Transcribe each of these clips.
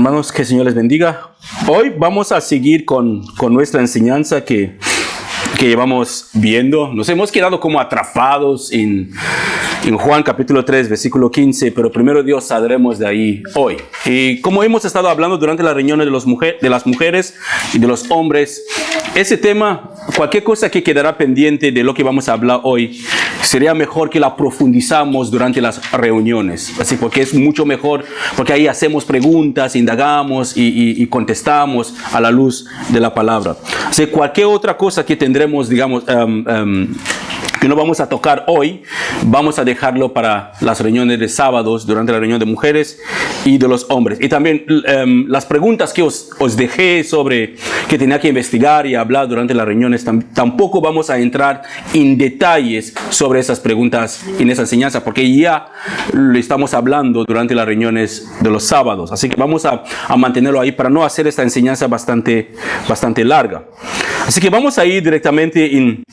Hermanos, que el Señor les bendiga. Hoy vamos a seguir con nuestra enseñanza que llevamos viendo. Nos hemos quedado como atrapados en Juan capítulo 3, versículo 15, pero primero Dios saldremos de ahí hoy. Y como hemos estado hablando durante las reuniones de las mujeres y de los hombres, ese tema, cualquier cosa que quedará pendiente de lo que vamos a hablar hoy, sería mejor que la profundizamos durante las reuniones. Así, porque es mucho mejor, porque ahí hacemos preguntas, indagamos y contestamos a la luz de la palabra. Así, cualquier otra cosa que tendremos, digamos, que no vamos a tocar hoy, vamos a dejarlo para las reuniones de sábados, durante la reunión de mujeres y de los hombres. Y también las preguntas que os dejé sobre que tenía que investigar y hablar durante las reuniones, tampoco vamos a entrar en detalles sobre esas preguntas en esa enseñanza, porque ya lo estamos hablando durante las reuniones de los sábados. Así que vamos a mantenerlo ahí para no hacer esta enseñanza bastante larga. Así que vamos a ir directamente en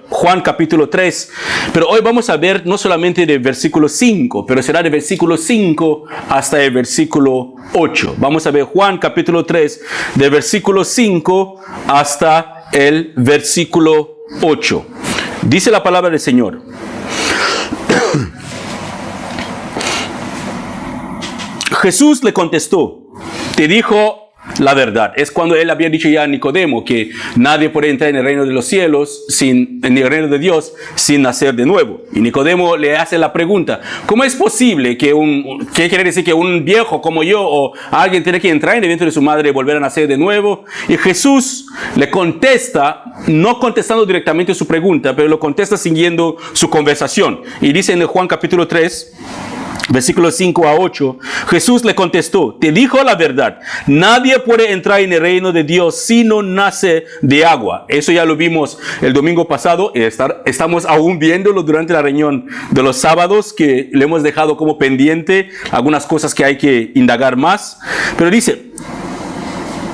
Juan capítulo 3, pero hoy vamos a ver no solamente del versículo 5, pero será del versículo 5 hasta el versículo 8. Vamos a ver Juan capítulo 3, del versículo 5 hasta el versículo 8. Dice la palabra del Señor. Jesús le contestó, te dijo la verdad. Es cuando él había dicho ya a Nicodemo que nadie puede entrar en el reino de los cielos, en el reino de Dios, sin nacer de nuevo. Y Nicodemo le hace la pregunta, ¿cómo es posible que ¿qué quiere decir que un viejo como yo o alguien tiene que entrar en el vientre de su madre y volver a nacer de nuevo? Y Jesús le contesta, no contestando directamente su pregunta, pero lo contesta siguiendo su conversación. Y dice en Juan capítulo 3, versículos 5 a 8, Jesús le contestó, te dijo la verdad, nadie puede entrar en el reino de Dios si no nace de agua. Eso ya lo vimos el domingo pasado y estamos aún viéndolo durante la reunión de los sábados, que le hemos dejado como pendiente algunas cosas que hay que indagar más. Pero dice,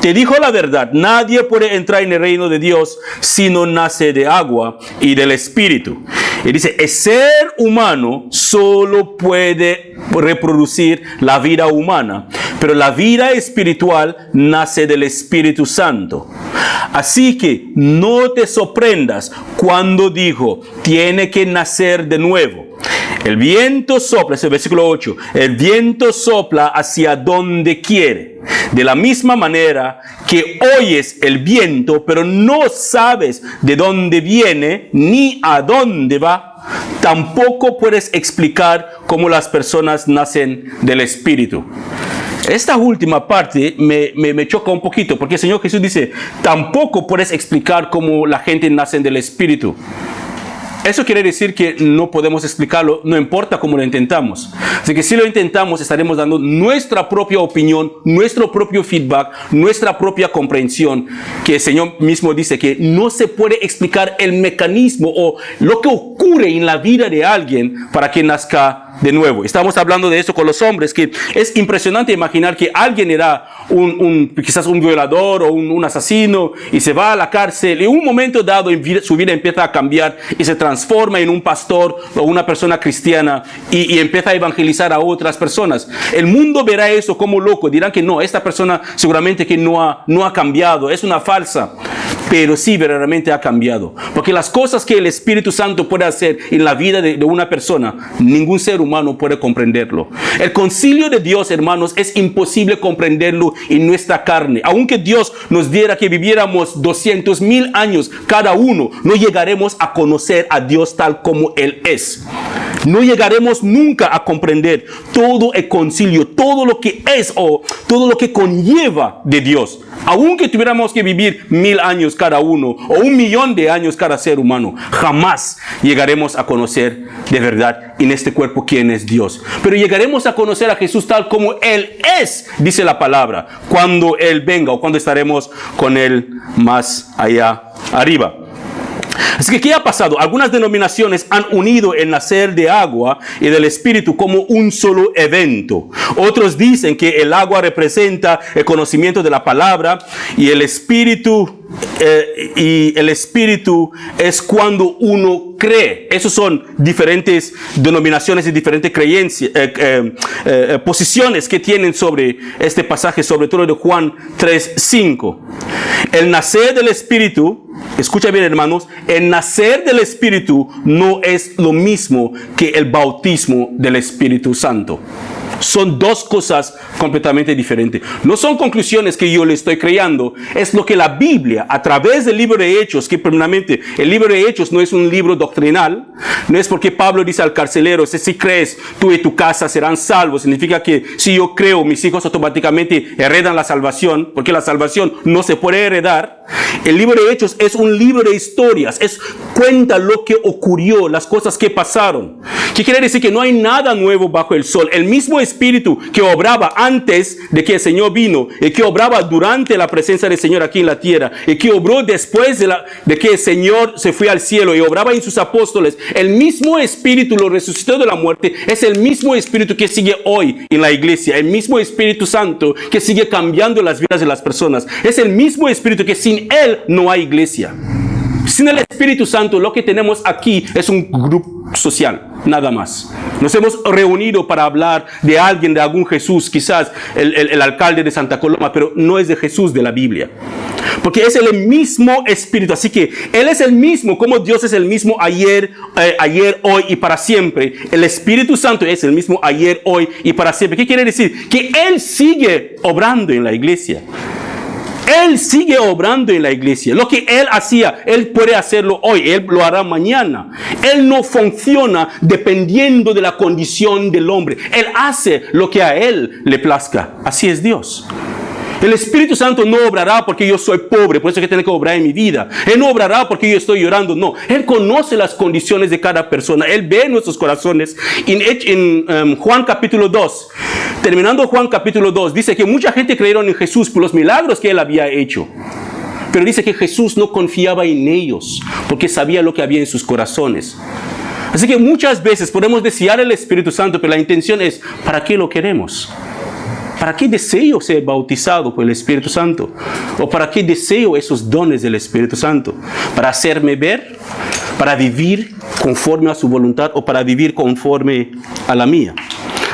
te dijo la verdad, nadie puede entrar en el reino de Dios si no nace de agua y del Espíritu. Y dice, el ser humano solo puede reproducir la vida humana, pero la vida espiritual nace del Espíritu Santo. Así que no te sorprendas cuando dijo, tiene que nacer de nuevo. El viento sopla, es el versículo 8, el viento sopla hacia donde quiere. De la misma manera que oyes el viento, pero no sabes de dónde viene ni a dónde va, tampoco puedes explicar cómo las personas nacen del Espíritu. Esta última parte me choca un poquito, porque el Señor Jesús dice, tampoco puedes explicar cómo la gente nace del Espíritu. Eso quiere decir que no podemos explicarlo, no importa cómo lo intentamos. Así que si lo intentamos, estaremos dando nuestra propia opinión, nuestro propio feedback, nuestra propia comprensión, que el Señor mismo dice que no se puede explicar el mecanismo o lo que ocurre en la vida de alguien para que nazca de nuevo. Estamos hablando de eso con los hombres, que es impresionante imaginar que alguien era quizás un violador o un asesino y se va a la cárcel y en un momento dado su vida empieza a cambiar y se transforma en un pastor o una persona cristiana y empieza a evangelizar a otras personas. El mundo verá eso como loco, dirán que no, esta persona seguramente que no ha cambiado, es una falsa. Pero sí, verdaderamente ha cambiado. Porque las cosas que el Espíritu Santo puede hacer en la vida de una persona, ningún ser humano puede comprenderlo. El concilio de Dios, hermanos, es imposible comprenderlo en nuestra carne. Aunque Dios nos diera que viviéramos 200,000 años cada uno, no llegaremos a conocer a Dios tal como Él es. No llegaremos nunca a comprender todo el concilio, todo lo que es o todo lo que conlleva de Dios. Aunque tuviéramos que vivir 1000 años cada uno o 1,000,000 de años cada ser humano, jamás llegaremos a conocer de verdad en este cuerpo quién es Dios. Pero llegaremos a conocer a Jesús tal como Él es, dice la palabra, cuando Él venga o cuando estaremos con Él más allá arriba. Así que, ¿qué ha pasado? Algunas denominaciones han unido el nacer de agua y del Espíritu como un solo evento. Otros dicen que el agua representa el conocimiento de la palabra y el Espíritu y el espíritu es cuando uno cree. Esos son diferentes denominaciones y diferentes creencias, posiciones que tienen sobre este pasaje, sobre todo de Juan 3:5. El nacer del espíritu, escucha bien, hermanos, el nacer del espíritu no es lo mismo que el bautismo del Espíritu Santo. Son dos cosas completamente diferentes. No son conclusiones que yo le estoy creando. Es lo que la Biblia, a través del libro de Hechos, que primeramente el libro de Hechos no es un libro doctrinal. No es porque Pablo dice al carcelero, si crees, tú y tu casa serán salvos. Significa que si yo creo, mis hijos automáticamente heredan la salvación, porque la salvación no se puede heredar. El libro de Hechos es un libro de historias. Cuenta lo que ocurrió, las cosas que pasaron. ¿Qué quiere decir? Que no hay nada nuevo bajo el sol. El mismo Espíritu que obraba antes de que el Señor vino, y que obraba durante la presencia del Señor aquí en la tierra, y que obró después de que el Señor se fue al cielo y obraba en sus apóstoles, el mismo Espíritu lo resucitó de la muerte. Es el mismo Espíritu que sigue hoy en la iglesia, el mismo Espíritu Santo que sigue cambiando las vidas de las personas. Es el mismo Espíritu que sin Él no hay iglesia. Sin el Espíritu Santo, lo que tenemos aquí es un grupo social, nada más. Nos hemos reunido para hablar de alguien, de algún Jesús, quizás el alcalde de Santa Coloma, pero no es de Jesús de la Biblia. Porque es el mismo Espíritu. Así que Él es el mismo, como Dios es el mismo ayer, hoy y para siempre. El Espíritu Santo es el mismo ayer, hoy y para siempre. ¿Qué quiere decir? Que Él sigue obrando en la iglesia. Él sigue obrando en la iglesia. Lo que Él hacía, Él puede hacerlo hoy, Él lo hará mañana. Él no funciona dependiendo de la condición del hombre. Él hace lo que a Él le plazca. Así es Dios. El Espíritu Santo no obrará porque yo soy pobre, por eso es que tiene que obrar en mi vida. Él no obrará porque yo estoy llorando, no. Él conoce las condiciones de cada persona. Él ve nuestros corazones. En Juan capítulo 2, terminando Juan capítulo 2, dice que mucha gente creyeron en Jesús por los milagros que Él había hecho. Pero dice que Jesús no confiaba en ellos porque sabía lo que había en sus corazones. Así que muchas veces podemos desear el Espíritu Santo, pero la intención es, ¿para qué lo queremos? ¿Para qué deseo ser bautizado por el Espíritu Santo? ¿O para qué deseo esos dones del Espíritu Santo? ¿Para hacerme ver? ¿Para vivir conforme a su voluntad? ¿O para vivir conforme a la mía?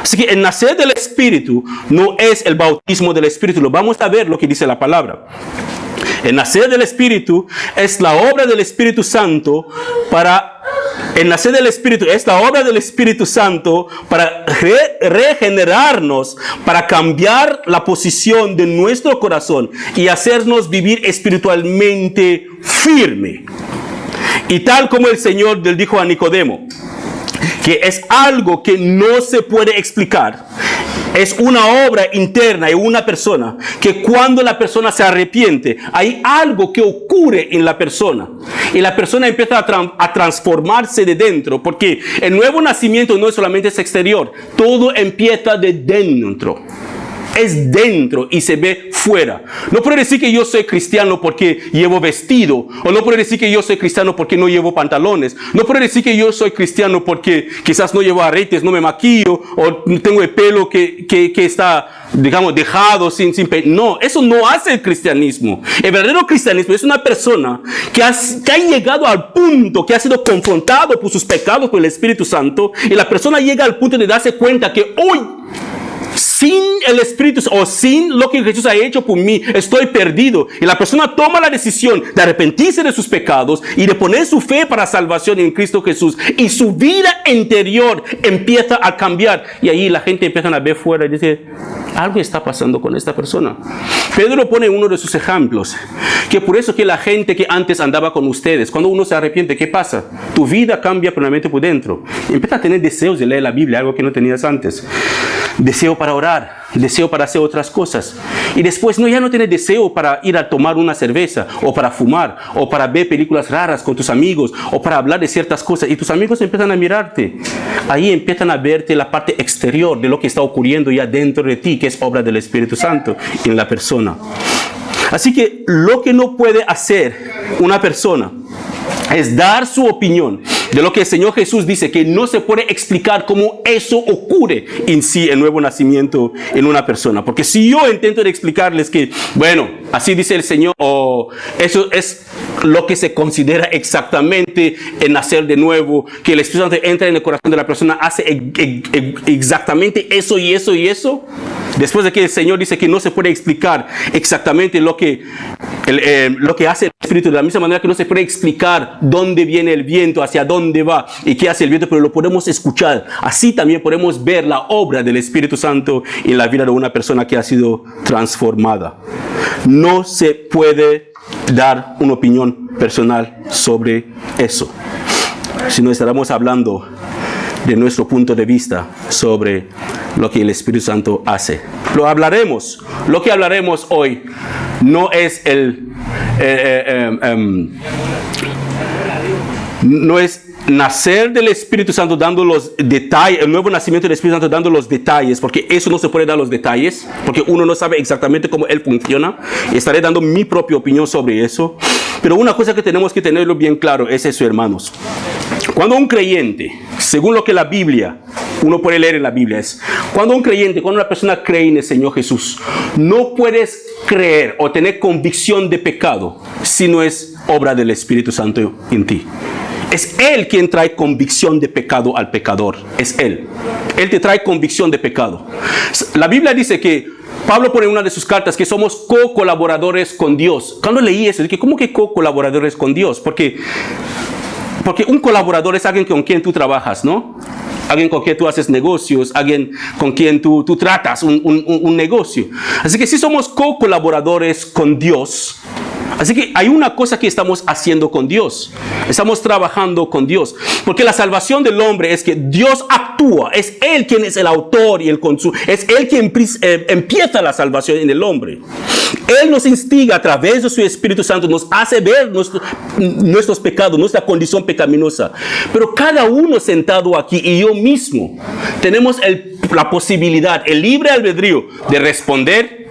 Así que el nacer del Espíritu no es el bautismo del Espíritu. Lo vamos a ver lo que dice la palabra. El nacer del Espíritu es la obra del Espíritu Santo el nacer del Espíritu es la obra del Espíritu Santo para regenerarnos, para cambiar la posición de nuestro corazón y hacernos vivir espiritualmente firme. Y tal como el Señor le dijo a Nicodemo, que es algo que no se puede explicar. Es una obra interna en una persona, que cuando la persona se arrepiente, hay algo que ocurre en la persona. Y la persona empieza a transformarse de dentro, porque el nuevo nacimiento no es solamente exterior, todo empieza de dentro. Es dentro y se ve fuera. No puedo decir que yo soy cristiano porque llevo vestido. O no puedo decir que yo soy cristiano porque no llevo pantalones. No puedo decir que yo soy cristiano porque quizás no llevo aretes, no me maquillo. O tengo el pelo que está, digamos, dejado sin pelo. No, eso no hace el cristianismo. El verdadero cristianismo es una persona que ha llegado al punto, que ha sido confrontado por sus pecados por el Espíritu Santo. Y la persona llega al punto de darse cuenta que hoy, sin el Espíritu o sin lo que Jesús ha hecho por mí, estoy perdido. Y la persona toma la decisión de arrepentirse de sus pecados y de poner su fe para salvación en Cristo Jesús. Y su vida interior empieza a cambiar. Y ahí la gente empieza a ver fuera y dice, algo está pasando con esta persona. Pedro pone uno de sus ejemplos, que por eso que la gente que antes andaba con ustedes, cuando uno se arrepiente, ¿qué pasa? Tu vida cambia plenamente por dentro. Empieza a tener deseos de leer la Biblia, algo que no tenías antes. Deseo para orar, deseo para hacer otras cosas. Y después ya no tienes deseo para ir a tomar una cerveza, o para fumar, o para ver películas raras con tus amigos, o para hablar de ciertas cosas. Y tus amigos empiezan a mirarte. Ahí empiezan a verte la parte exterior de lo que está ocurriendo ya dentro de ti, que es obra del Espíritu Santo en la persona. Así que lo que no puede hacer una persona es dar su opinión de lo que el Señor Jesús dice, que no se puede explicar cómo eso ocurre en sí, el nuevo nacimiento en una persona. Porque si yo intento de explicarles que, bueno, así dice el Señor, o eso es lo que se considera exactamente el nacer de nuevo, que el Espíritu Santo entra en el corazón de la persona, hace exactamente eso y eso y eso, después de que el Señor dice que no se puede explicar exactamente lo que hace el Espíritu, de la misma manera que no se puede explicar dónde viene el viento, hacia dónde va y qué hace el viento, pero lo podemos escuchar. Así también podemos ver la obra del Espíritu Santo en la vida de una persona que ha sido transformada. No se puede dar una opinión personal sobre eso, sino estaremos hablando de nuestro punto de vista sobre lo que el Espíritu Santo hace. Lo que hablaremos hoy no es no es nacer del Espíritu Santo dando los detalles, el nuevo nacimiento del Espíritu Santo dando los detalles, porque eso no se puede dar los detalles, porque uno no sabe exactamente cómo Él funciona. Estaré dando mi propia opinión sobre eso. Pero una cosa que tenemos que tenerlo bien claro es eso, hermanos. Cuando un creyente, según lo que la Biblia, uno puede leer en la Biblia, es cuando una persona cree en el Señor Jesús, no puedes creer o tener convicción de pecado si no es obra del Espíritu Santo en ti. Es Él quien trae convicción de pecado al pecador. Es Él. Él te trae convicción de pecado. La Biblia dice que Pablo pone en una de sus cartas que somos co-colaboradores con Dios. Cuando leí eso, dije, ¿cómo que co-colaboradores con Dios? Porque un colaborador es alguien con quien tú trabajas, ¿no? Alguien con quien tú haces negocios, alguien con quien tú tratas un negocio. Así que si somos co-colaboradores con Dios, así que hay una cosa que estamos haciendo con Dios. Estamos trabajando con Dios. Porque la salvación del hombre es que Dios actúa. Es Él quien es el autor y el consumidor. Es Él quien empieza la salvación en el hombre. Él nos instiga a través de su Espíritu Santo, nos hace ver nuestros pecados, nuestra condición pecaminosa. Pero cada uno sentado aquí y yo mismo tenemos la posibilidad, el libre albedrío de responder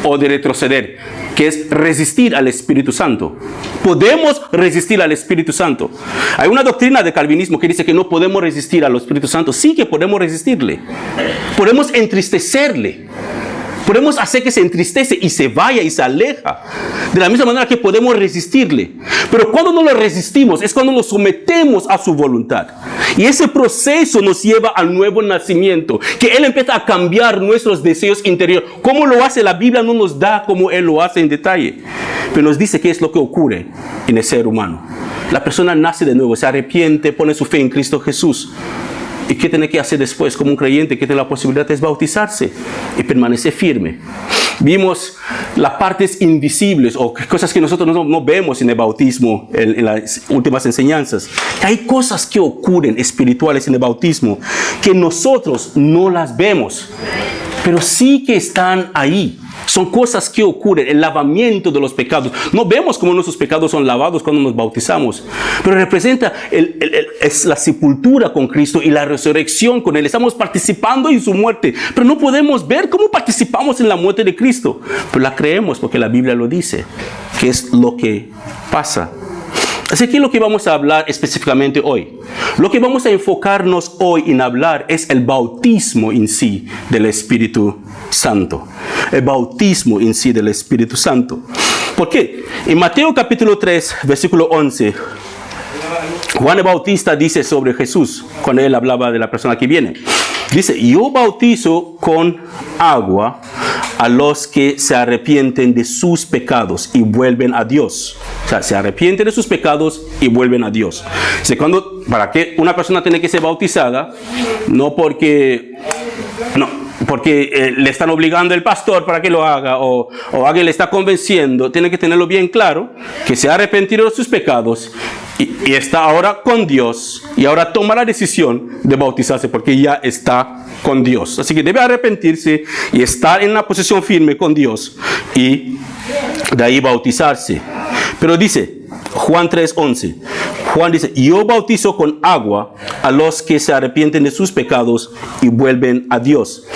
o de retroceder, que es resistir al Espíritu Santo. Podemos resistir al Espíritu Santo. Hay una doctrina de calvinismo que dice que no podemos resistir al Espíritu Santo. Sí que podemos resistirle. Podemos entristecerle. Podemos hacer que se entristece y se vaya y se aleja. De la misma manera que podemos resistirle. Pero cuando no lo resistimos es cuando nos sometemos a su voluntad. Y ese proceso nos lleva al nuevo nacimiento. Que Él empieza a cambiar nuestros deseos interiores. ¿Cómo lo hace? La Biblia no nos da cómo Él lo hace en detalle. Pero nos dice qué es lo que ocurre en el ser humano. La persona nace de nuevo, se arrepiente, pone su fe en Cristo Jesús. ¿Y qué tiene que hacer después como un creyente que tiene la posibilidad de bautizarse y permanecer firme? Vimos las partes invisibles o cosas que nosotros no vemos en el bautismo, en las últimas enseñanzas. Hay cosas que ocurren espirituales en el bautismo que nosotros no las vemos, pero sí que están ahí. Son cosas que ocurren, el lavamiento de los pecados. No vemos cómo nuestros pecados son lavados cuando nos bautizamos, pero representa es la sepultura con Cristo y la resurrección con Él. Estamos participando en su muerte, pero no podemos ver cómo participamos en la muerte de Cristo, pero la creemos porque la Biblia lo dice, que es lo que pasa. Así que lo que vamos a hablar específicamente hoy, lo que vamos a enfocarnos hoy en hablar es el bautismo en sí del Espíritu Santo. El bautismo en sí del Espíritu Santo. ¿Por qué? En Mateo capítulo 3, versículo 11, Juan el Bautista dice sobre Jesús, cuando él hablaba de la persona que viene. Dice, yo bautizo con agua a los que se arrepienten de sus pecados y vuelven a Dios. O sea, se arrepienten de sus pecados y vuelven a Dios. O sea, ¿para qué una persona tiene que ser bautizada? No porque le están obligando el pastor para que lo haga o alguien le está convenciendo. Tiene que tenerlo bien claro que se ha arrepentido de sus pecados y está ahora con Dios y ahora toma la decisión de bautizarse porque ya está con Dios. Así que debe arrepentirse y estar en una posición firme con Dios y de ahí bautizarse. Pero dice Juan 3:11, Juan dice, yo bautizo con agua a los que se arrepienten de sus pecados y vuelven a Dios.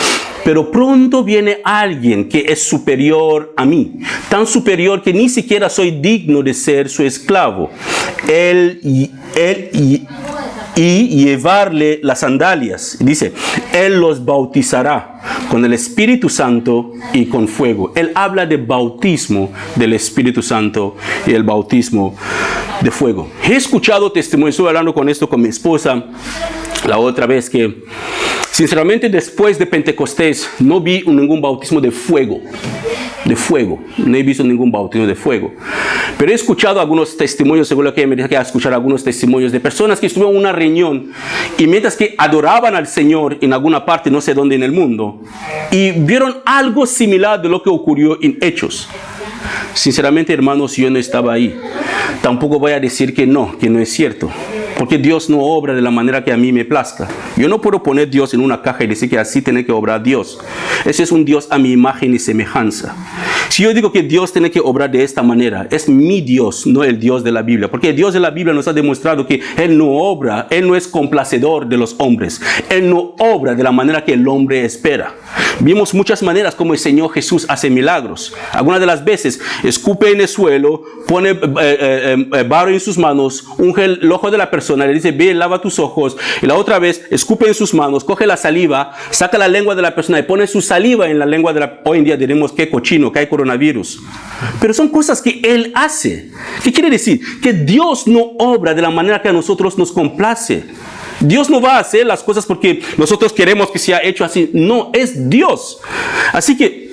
Pero pronto viene alguien que es superior a mí, tan superior que ni siquiera soy digno de ser su esclavo. Él y llevarle las sandalias. Dice, Él los bautizará con el Espíritu Santo y con fuego. Él habla de bautismo del Espíritu Santo y el bautismo de fuego. He escuchado testimonios, estuve hablando con esto con mi esposa la otra vez, que sinceramente después de Pentecostés no vi ningún bautismo de fuego. No he visto ningún bautismo de fuego. Pero he escuchado algunos testimonios, según lo que me dice que ha escuchado algunos testimonios de personas que estuvieron en una reunión y mientras que adoraban al Señor en alguna parte, no sé dónde en el mundo, y vieron algo similar de lo que ocurrió en Hechos. Sinceramente, hermanos, yo no estaba ahí. Tampoco voy a decir que no es cierto. Porque Dios no obra de la manera que a mí me plazca. Yo no puedo poner a Dios en una caja y decir que así tiene que obrar Dios. Ese es un Dios a mi imagen y semejanza. Si yo digo que Dios tiene que obrar de esta manera, es mi Dios, no el Dios de la Biblia. Porque el Dios de la Biblia nos ha demostrado que Él no obra, Él no es complacedor de los hombres. Él no obra de la manera que el hombre espera. Vimos muchas maneras como el Señor Jesús hace milagros. Algunas de las veces escupe en el suelo, pone barro en sus manos, unge el ojo de la persona, le dice, ve, lava tus ojos. Y la otra vez escupe en sus manos, coge la saliva, saca la lengua de la persona y pone su saliva en la lengua de la... Hoy en día diremos que cochino, que hay coronavirus. Pero son cosas que Él hace. ¿Qué quiere decir? Que Dios no obra de la manera que a nosotros nos complace. Dios no va a hacer las cosas porque nosotros queremos que sea hecho así. No, es Dios. Así que,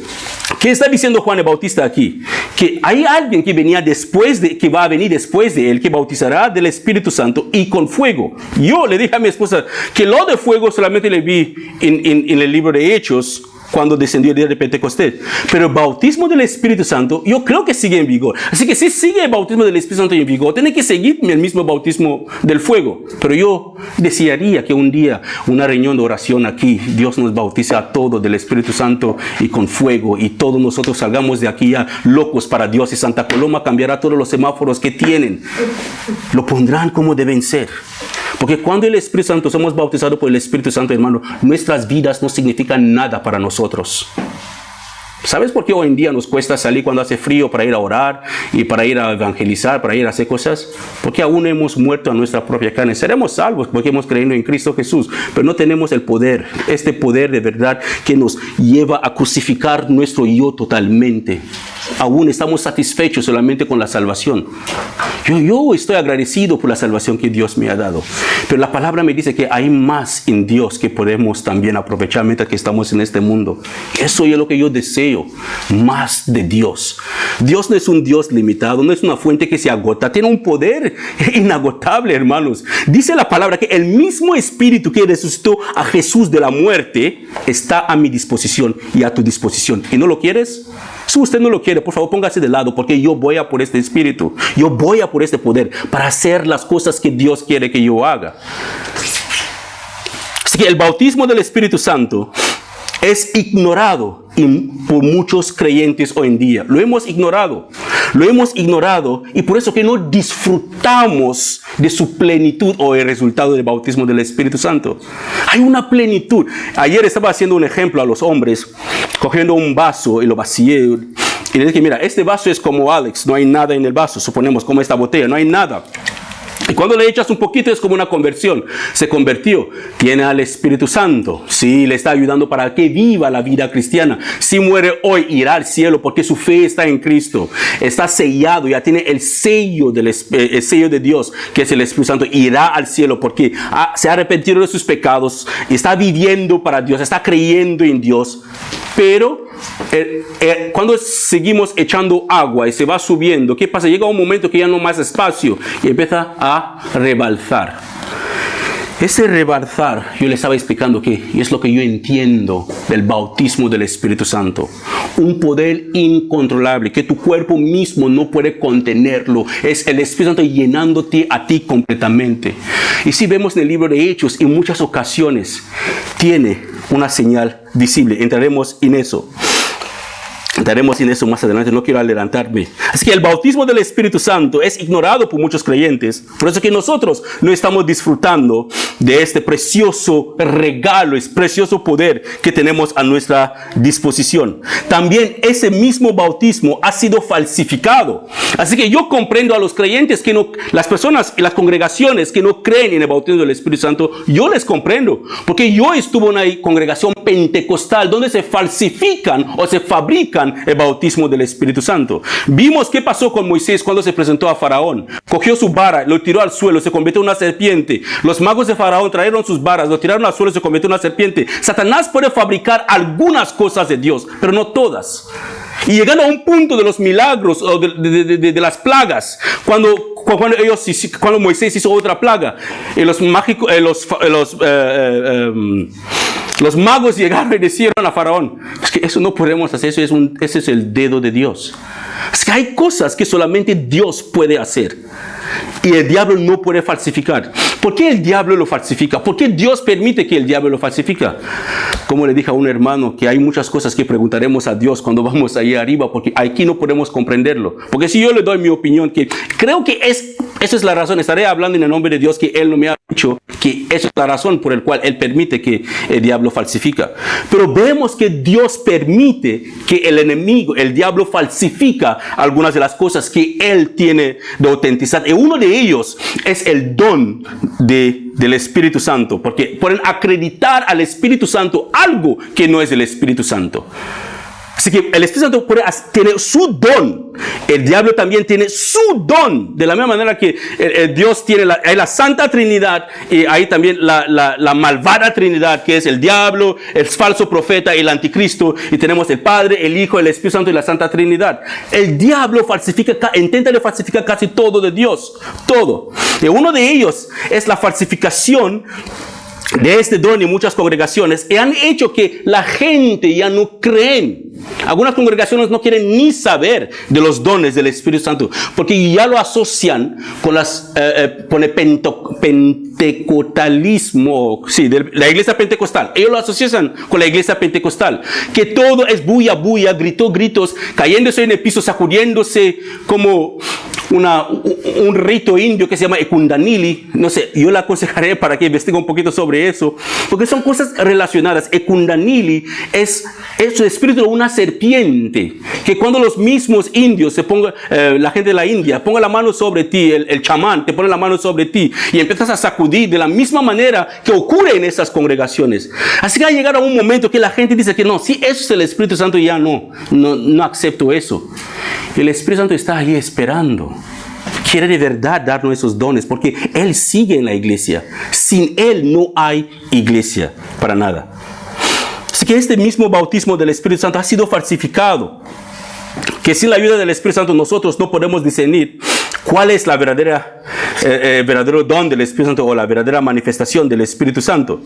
¿qué está diciendo Juan el Bautista aquí? Que hay alguien que venía que va a venir después de él, que bautizará del Espíritu Santo y con fuego. Yo le dije a mi esposa que lo de fuego solamente le vi en el libro de Hechos, cuando descendió el día de Pentecostés. Pero el bautismo del Espíritu Santo, yo creo que sigue en vigor. Así que si sigue el bautismo del Espíritu Santo en vigor, tiene que seguir el mismo bautismo del fuego. Pero yo desearía que un día, una reunión de oración aquí, Dios nos bautice a todos del Espíritu Santo y con fuego, y todos nosotros salgamos de aquí ya locos para Dios, y Santa Coloma cambiará todos los semáforos que tienen. Lo pondrán como deben ser. Porque cuando el Espíritu Santo, somos bautizados por el Espíritu Santo, hermano, nuestras vidas no significan nada para nosotros. ¿Sabes por qué hoy en día nos cuesta salir cuando hace frío para ir a orar y para ir a evangelizar, para ir a hacer cosas? Porque aún hemos muerto a nuestra propia carne. Seremos salvos porque hemos creído en Cristo Jesús, pero no tenemos el poder, este poder de verdad que nos lleva a crucificar nuestro yo totalmente. Aún estamos satisfechos solamente con la salvación. Yo estoy agradecido por la salvación que Dios me ha dado. Pero la palabra me dice que hay más en Dios que podemos también aprovechar mientras que estamos en este mundo. Eso es lo que yo deseo, más de Dios. Dios no es un Dios limitado, no es una fuente que se agota. Tiene un poder inagotable, hermanos. Dice la palabra que el mismo Espíritu que resucitó a Jesús de la muerte está a mi disposición y a tu disposición. ¿Y no lo quieres? Si usted no lo quiere, por favor, póngase de lado, porque yo voy a por este Espíritu. Yo voy a por este poder para hacer las cosas que Dios quiere que yo haga. Así que el bautismo del Espíritu Santo es ignorado por muchos creyentes hoy en día. Lo hemos ignorado y por eso que no disfrutamos de su plenitud o el resultado del bautismo del Espíritu Santo. Hay una plenitud. Ayer estaba haciendo un ejemplo a los hombres, cogiendo un vaso y lo vacié. Y le dije, mira, este vaso es como Alex, no hay nada en el vaso. Suponemos como esta botella, no hay nada. Y cuando le echas un poquito es como una conversión. Se convirtió. Tiene al Espíritu Santo. Sí, le está ayudando para que viva la vida cristiana. Si muere hoy, irá al cielo porque su fe está en Cristo. Está sellado, ya tiene el sello de Dios, que es el Espíritu Santo. Irá al cielo porque se ha arrepentido de sus pecados. Está viviendo para Dios, está creyendo en Dios. Pero cuando seguimos echando agua y se va subiendo, ¿qué pasa? Llega un momento que ya no más espacio y empieza a rebalsar. Ese rebalsar, yo le estaba explicando que es lo que yo entiendo del bautismo del Espíritu Santo. Un poder incontrolable que tu cuerpo mismo no puede contenerlo. Es el Espíritu Santo llenándote a ti completamente. Y si vemos en el libro de Hechos, en muchas ocasiones tiene una señal visible. Entraremos en eso. Estaremos en eso más adelante, no quiero adelantarme. Así que el bautismo del Espíritu Santo es ignorado por muchos creyentes. Por eso que nosotros no estamos disfrutando de este precioso regalo, este precioso poder que tenemos a nuestra disposición. También ese mismo bautismo ha sido falsificado. Así que yo comprendo a los creyentes que no, las personas y las congregaciones que no creen en el bautismo del Espíritu Santo, yo les comprendo. Porque yo estuve en una congregación pentecostal donde se falsifican o se fabrican el bautismo del Espíritu Santo. Vimos qué pasó con Moisés cuando se presentó a Faraón. Cogió su vara, lo tiró al suelo, se convirtió en una serpiente. Los magos de Faraón trajeron sus varas, lo tiraron al suelo y se convirtió en una serpiente. Satanás puede fabricar algunas cosas de Dios, pero no todas. Y llegando a un punto de los milagros o de las plagas, cuando Moisés hizo otra plaga, y los magos llegaron y decían a Faraón, es que eso no podemos hacer, ese es el dedo de Dios. Es que hay cosas que solamente Dios puede hacer y el diablo no puede falsificar. ¿Por qué el diablo lo falsifica? ¿Por qué Dios permite que el diablo lo falsifica? Como le dije a un hermano, que hay muchas cosas que preguntaremos a Dios cuando vamos ahí arriba, porque aquí no podemos comprenderlo. Porque si yo le doy mi opinión, que creo que esa es la razón, estaré hablando en el nombre de Dios, que Él no me ha dicho que esa es la razón por la cual Él permite que el diablo falsifica. Pero vemos que Dios permite que el enemigo, el diablo, falsifica algunas de las cosas que Él tiene de autenticidad. Y uno de ellos es el don del Espíritu Santo, porque pueden acreditar al Espíritu Santo algo que no es el Espíritu Santo. Así que el Espíritu Santo tiene su don. El diablo también tiene su don. De la misma manera que Dios tiene hay la Santa Trinidad, y hay también la malvada Trinidad, que es el diablo, el falso profeta y el anticristo. Y tenemos el Padre, el Hijo, el Espíritu Santo y la Santa Trinidad. El diablo intenta falsificar casi todo de Dios. Todo. Y uno de ellos es la falsificación de este don en muchas congregaciones, y han hecho que la gente ya no creen. Algunas congregaciones no quieren ni saber de los dones del Espíritu Santo, porque ya lo asocian con el pentecostalismo, sí, de la iglesia pentecostal. Ellos lo asocian con la iglesia pentecostal, que todo es bulla, bulla, gritos, cayéndose en el piso, sacudiéndose como un rito indio que se llama Ekundanili. No sé, yo le aconsejaré para que investigue un poquito sobre eso, porque son cosas relacionadas. Ekundanili es el espíritu de una serpiente, que cuando los mismos indios la gente de la India ponga la mano sobre ti, el chamán te pone la mano sobre ti y empiezas a sacudir de la misma manera que ocurre en esas congregaciones. Así que ha llegado a un momento que la gente dice que no, si eso es el Espíritu Santo, ya no acepto eso. El Espíritu Santo está ahí esperando. Quiere de verdad darnos esos dones, porque Él sigue en la iglesia. Sin Él no hay iglesia para nada. Así que este mismo bautismo del Espíritu Santo ha sido falsificado, que sin la ayuda del Espíritu Santo nosotros no podemos discernir cuál es el verdadero don del Espíritu Santo o la verdadera manifestación del Espíritu Santo.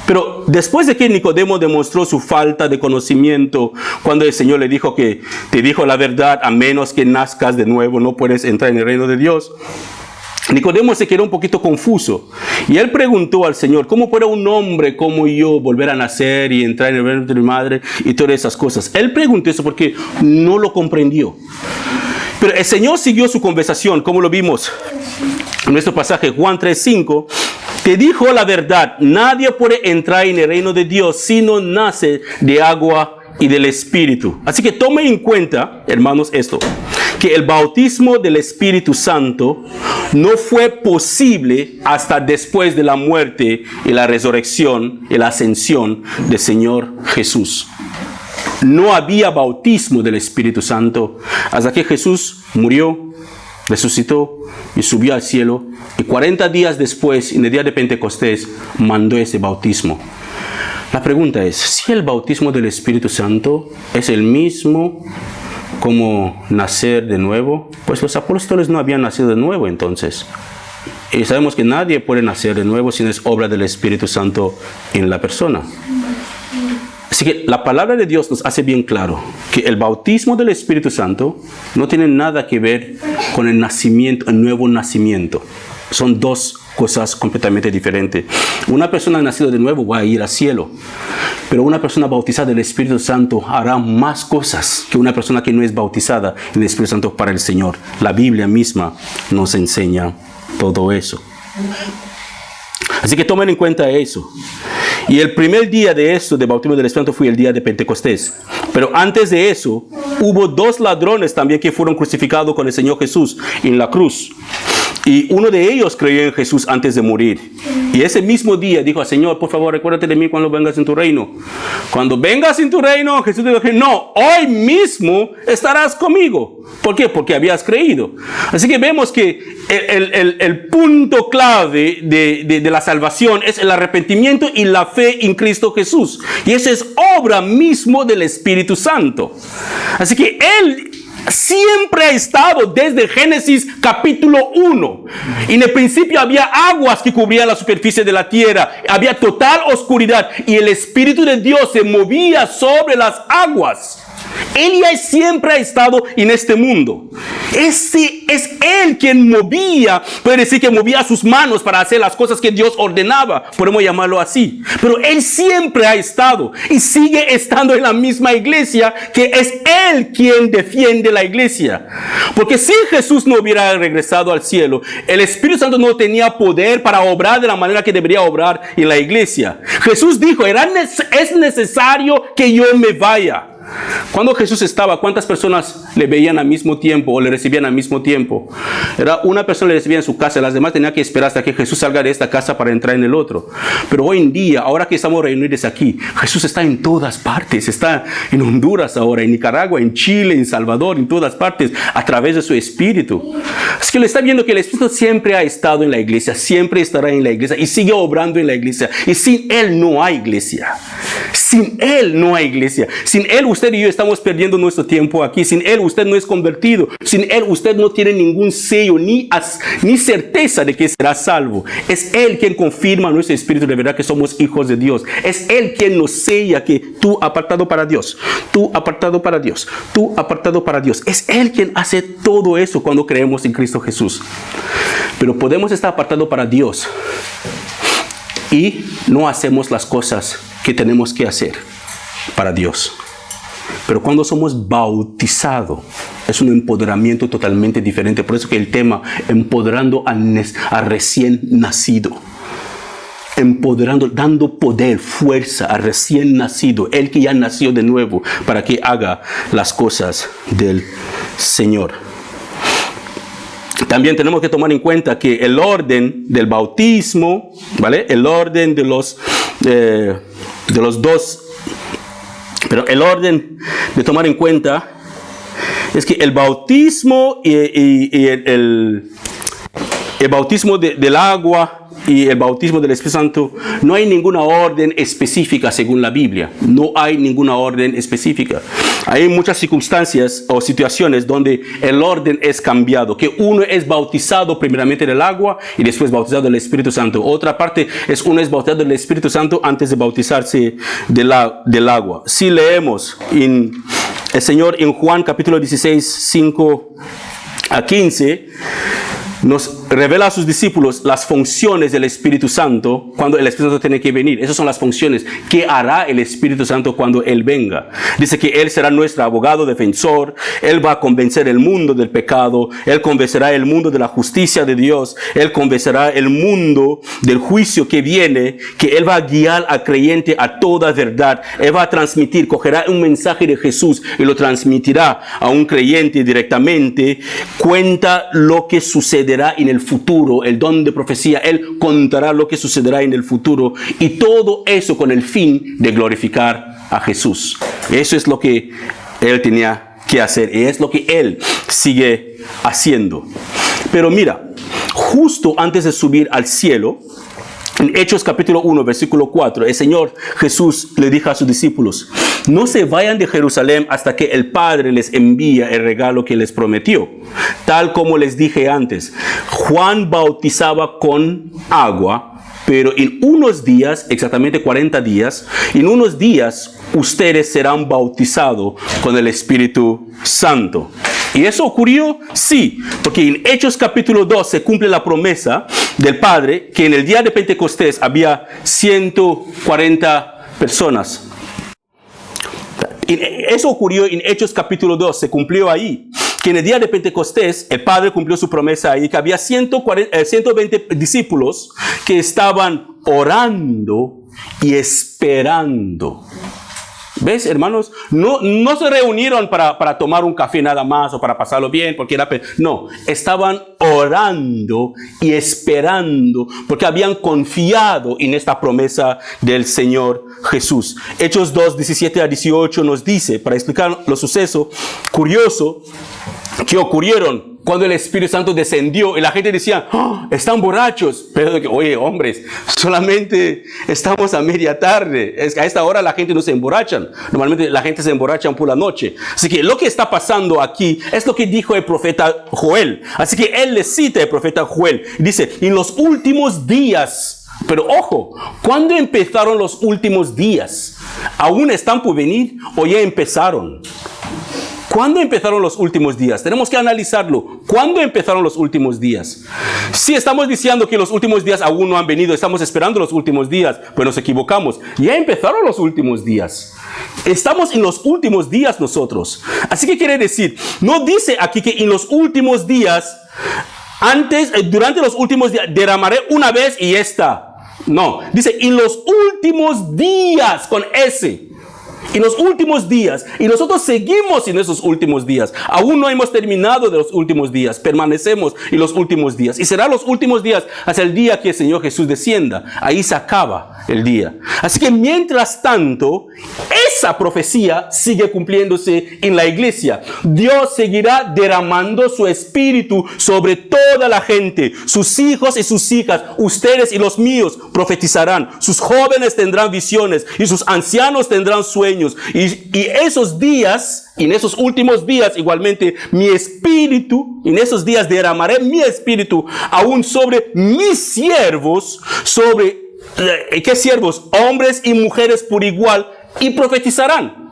Pero después de que Nicodemo demostró su falta de conocimiento, cuando el Señor le dijo que te dijo la verdad, a menos que nazcas de nuevo no puedes entrar en el reino de Dios, Nicodemo se quedó un poquito confuso y él preguntó al Señor, ¿cómo puede un hombre como yo volver a nacer y entrar en el reino de mi madre y todas esas cosas? Él preguntó eso porque no lo comprendió. Pero el Señor siguió su conversación, como lo vimos en nuestro pasaje, Juan 3:5. Te dijo la verdad, nadie puede entrar en el reino de Dios si no nace de agua y del Espíritu. Así que tomen en cuenta, hermanos, esto, que el bautismo del Espíritu Santo no fue posible hasta después de la muerte y la resurrección y la ascensión del Señor Jesús. No había bautismo del Espíritu Santo hasta que Jesús murió, resucitó y subió al cielo. Y 40 días después, en el día de Pentecostés, mandó ese bautismo. La pregunta es, si el bautismo del Espíritu Santo es el mismo como nacer de nuevo, pues los apóstoles no habían nacido de nuevo entonces. Y sabemos que nadie puede nacer de nuevo si no es obra del Espíritu Santo en la persona. Así que la palabra de Dios nos hace bien claro que el bautismo del Espíritu Santo no tiene nada que ver con el nacimiento, el nuevo nacimiento. Son dos cosas completamente diferentes. Una persona nacida de nuevo va a ir al cielo, pero una persona bautizada del Espíritu Santo hará más cosas que una persona que no es bautizada en el Espíritu Santo para el Señor. La Biblia misma nos enseña todo eso. Así que tomen en cuenta eso. Y el primer día de eso, de bautismo del Espíritu Santo, fue el día de Pentecostés. Pero antes de eso, hubo 2 ladrones también que fueron crucificados con el Señor Jesús en la cruz. Y uno de ellos creyó en Jesús antes de morir. Y ese mismo día dijo al Señor, por favor, recuérdate de mí cuando vengas en tu reino. Cuando vengas en tu reino, Jesús dijo, no, hoy mismo estarás conmigo. ¿Por qué? Porque habías creído. Así que vemos que el punto clave de la salvación es el arrepentimiento y la fe en Cristo Jesús. Y esa es obra mismo del Espíritu Santo. Así que Él siempre ha estado desde Génesis capítulo 1. En el principio había aguas que cubrían la superficie de la tierra. Había total oscuridad y el Espíritu de Dios se movía sobre las aguas. Él ya siempre ha estado en este mundo. Ese es Él quien movía, puede decir que movía sus manos para hacer las cosas que Dios ordenaba, podemos llamarlo así. Pero Él siempre ha estado y sigue estando en la misma iglesia, que es Él quien defiende la iglesia. Porque si Jesús no hubiera regresado al cielo, el Espíritu Santo no tenía poder para obrar de la manera que debería obrar en la iglesia. Jesús dijo, es necesario que yo me vaya. Cuando Jesús estaba, ¿cuántas personas le veían al mismo tiempo o le recibían al mismo tiempo? Era una persona le recibía en su casa, las demás tenían que esperar hasta que Jesús salga de esta casa para entrar en el otro. Pero hoy en día, ahora que estamos reunidos aquí, Jesús está en todas partes. Está en Honduras ahora, en Nicaragua, en Chile, en Salvador, en todas partes, a través de su Espíritu. Es que le está viendo que el Espíritu siempre ha estado en la iglesia, siempre estará en la iglesia y sigue obrando en la iglesia. Y sin Él no hay iglesia. Sin Él no hay iglesia. Sin Él usted y yo estamos perdiendo nuestro tiempo aquí. Sin Él usted no es convertido. Sin Él usted no tiene ningún sello ni certeza de que será salvo. Es Él quien confirma nuestro espíritu de verdad que somos hijos de Dios. Es Él quien nos sella que tú apartado para Dios, tú apartado para Dios, tú apartado para Dios. Es Él quien hace todo eso cuando creemos en Cristo Jesús. Pero podemos estar apartados para Dios y no hacemos las cosas que tenemos que hacer para Dios. Pero cuando somos bautizados, es un empoderamiento totalmente diferente. Por eso que el tema, empoderando a recién nacido. Empoderando, dando poder, fuerza a recién nacido. El que ya nació de nuevo para que haga las cosas del Señor. También tenemos que tomar en cuenta que el orden del bautismo, ¿vale? El orden de los dos, pero el orden de tomar en cuenta es que el bautismo y el bautismo del agua y el bautismo del Espíritu Santo, no hay ninguna orden específica según la Biblia. No hay ninguna orden específica. Hay muchas circunstancias o situaciones donde el orden es cambiado. Que uno es bautizado primeramente del agua y después bautizado del Espíritu Santo. Otra parte es uno es bautizado del Espíritu Santo antes de bautizarse del agua. Si leemos el Señor en Juan capítulo 16, 5 a 15, nos revela a sus discípulos las funciones del Espíritu Santo cuando el Espíritu Santo tiene que venir. Esas son las funciones que hará el Espíritu Santo cuando Él venga. Dice que Él será nuestro abogado defensor. Él va a convencer el mundo del pecado. Él convencerá el mundo de la justicia de Dios. Él convencerá el mundo del juicio que viene. Que Él va a guiar al creyente a toda verdad. Él va a transmitir, cogerá un mensaje de Jesús y lo transmitirá a un creyente directamente. Cuenta lo que sucederá en el futuro, el don de profecía. Él contará lo que sucederá en el futuro y todo eso con el fin de glorificar a Jesús. Eso es lo que Él tenía que hacer y es lo que Él sigue haciendo. Pero mira, justo antes de subir al cielo, en Hechos capítulo 1, versículo 4, el Señor Jesús le dijo a sus discípulos: no se vayan de Jerusalén hasta que el Padre les envíe el regalo que les prometió. Tal como les dije antes, Juan bautizaba con agua, pero en unos días, exactamente 40 días, en unos días ustedes serán bautizados con el Espíritu Santo. ¿Y eso ocurrió? Sí, porque en Hechos capítulo 2 se cumple la promesa del Padre que en el día de Pentecostés había 140 personas. Eso ocurrió en Hechos capítulo 2, se cumplió ahí. Que en el día de Pentecostés el Padre cumplió su promesa ahí, que había 120 discípulos que estaban orando y esperando. ¿Ves, hermanos? No se reunieron para tomar un café nada más o para pasarlo bien, porque no, estaban orando y esperando porque habían confiado en esta promesa del Señor Jesús. Hechos 2, 17 a 18 nos dice, para explicar los sucesos curiosos que ocurrieron cuando el Espíritu Santo descendió y la gente decía, oh, están borrachos. Pero, oye, hombres, solamente estamos a media tarde. A esta hora la gente no se emborracha. Normalmente la gente se emborracha por la noche. Así que lo que está pasando aquí es lo que dijo el profeta Joel. Así que él le cita el profeta Joel. Dice, en los últimos días. Pero ojo, ¿cuándo empezaron los últimos días? ¿Aún están por venir o ya empezaron? ¿Cuándo empezaron los últimos días? Tenemos que analizarlo. ¿Cuándo empezaron los últimos días? Si estamos diciendo que los últimos días aún no han venido, estamos esperando los últimos días, pues nos equivocamos. Ya empezaron los últimos días. Estamos en los últimos días nosotros. Así que quiere decir, no dice aquí que en los últimos días, durante los últimos días, derramaré una vez y ya está. No, dice en los últimos días con S. En los últimos días, y nosotros seguimos en esos últimos días. Aún no hemos terminado de los últimos días, permanecemos en los últimos días. Y será los últimos días hasta el día que el Señor Jesús descienda. Ahí se acaba el día. Así que mientras tanto, esa profecía sigue cumpliéndose en la iglesia. Dios seguirá derramando su espíritu sobre toda la gente. Sus hijos y sus hijas, ustedes y los míos profetizarán. Sus jóvenes tendrán visiones y sus ancianos tendrán sueños. Y esos días, en esos últimos días, igualmente, mi espíritu, en esos días derramaré mi espíritu aún sobre mis siervos, sobre, ¿qué siervos? Hombres y mujeres por igual, y profetizarán.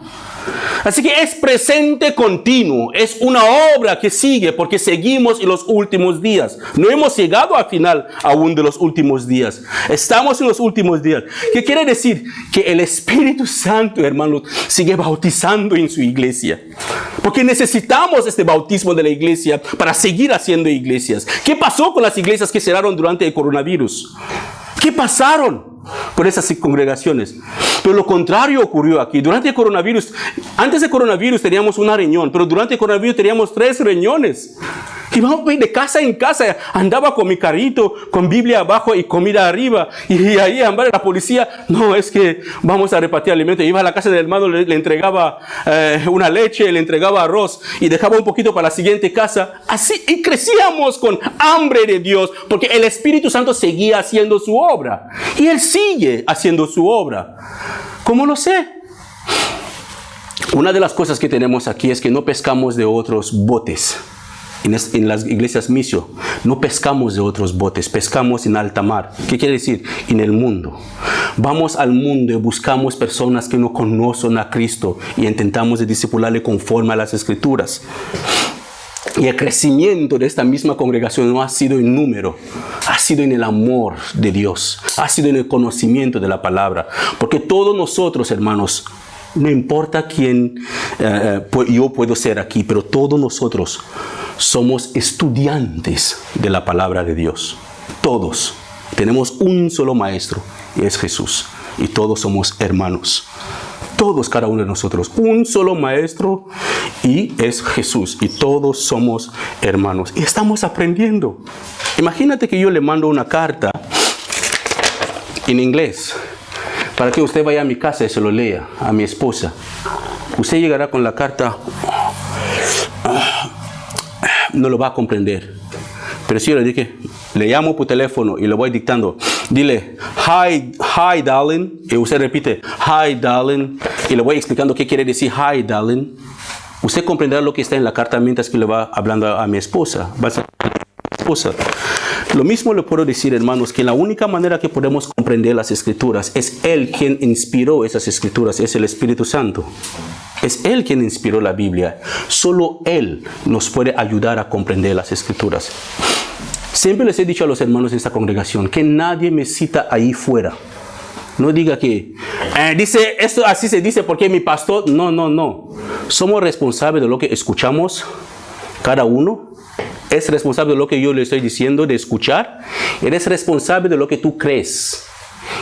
Así que es presente continuo, es una obra que sigue porque seguimos en los últimos días. No hemos llegado al final aún de los últimos días. Estamos en los últimos días. ¿Qué quiere decir? Que el Espíritu Santo, hermanos, sigue bautizando en su iglesia. Porque necesitamos este bautismo de la iglesia para seguir haciendo iglesias. ¿Qué pasó con las iglesias que cerraron durante el coronavirus? ¿Qué pasaron con esas congregaciones? Pero lo contrario ocurrió aquí. Durante el coronavirus, antes del coronavirus teníamos una reunión, pero durante el coronavirus teníamos 3 reuniones. Y vamos de casa en casa. Andaba con mi carrito, con Biblia abajo y comida arriba. Y ahí andaba la policía. No, es que vamos a repartir alimentos. Iba a la casa del hermano, le entregaba una leche, le entregaba arroz y dejaba un poquito para la siguiente casa. Así, y crecíamos con hambre de Dios, porque el Espíritu Santo seguía haciendo su obra. Y Él sigue haciendo su obra. ¿Cómo lo sé? Una de las cosas que tenemos aquí es que no pescamos de otros botes. En las iglesias misio, no pescamos de otros botes, pescamos en alta mar. ¿Qué quiere decir? En el mundo. Vamos al mundo y buscamos personas que no conocen a Cristo y intentamos de discipularle conforme a las Escrituras. Y el crecimiento de esta misma congregación no ha sido en número, ha sido en el amor de Dios, ha sido en el conocimiento de la palabra. Porque todos nosotros, hermanos, no importa quién yo puedo ser aquí, pero todos nosotros somos estudiantes de la palabra de Dios. Todos tenemos un solo maestro y es Jesús. Y todos somos hermanos. Todos, cada uno de nosotros, un solo maestro y es Jesús. Y todos somos hermanos. Y estamos aprendiendo. Imagínate que yo le mando una carta en inglés para que usted vaya a mi casa y se lo lea a mi esposa. Usted llegará con la carta, no lo va a comprender. Pero si yo le dije, le llamo por teléfono y le voy dictando, dile, hi darling, y usted repite, hi darling, y le voy explicando qué quiere decir hi darling, usted comprenderá lo que está en la carta mientras que le va hablando a mi esposa. Lo mismo le puedo decir, hermanos, que la única manera que podemos comprender las Escrituras es Él quien inspiró esas Escrituras, es el Espíritu Santo. Es Él quien inspiró la Biblia. Solo Él nos puede ayudar a comprender las Escrituras. Siempre les he dicho a los hermanos en esta congregación que nadie me cita ahí fuera. No diga que dice esto, así se dice porque mi pastor. No. Somos responsables de lo que escuchamos, cada uno. Es responsable de lo que yo le estoy diciendo, de escuchar. Eres responsable de lo que tú crees.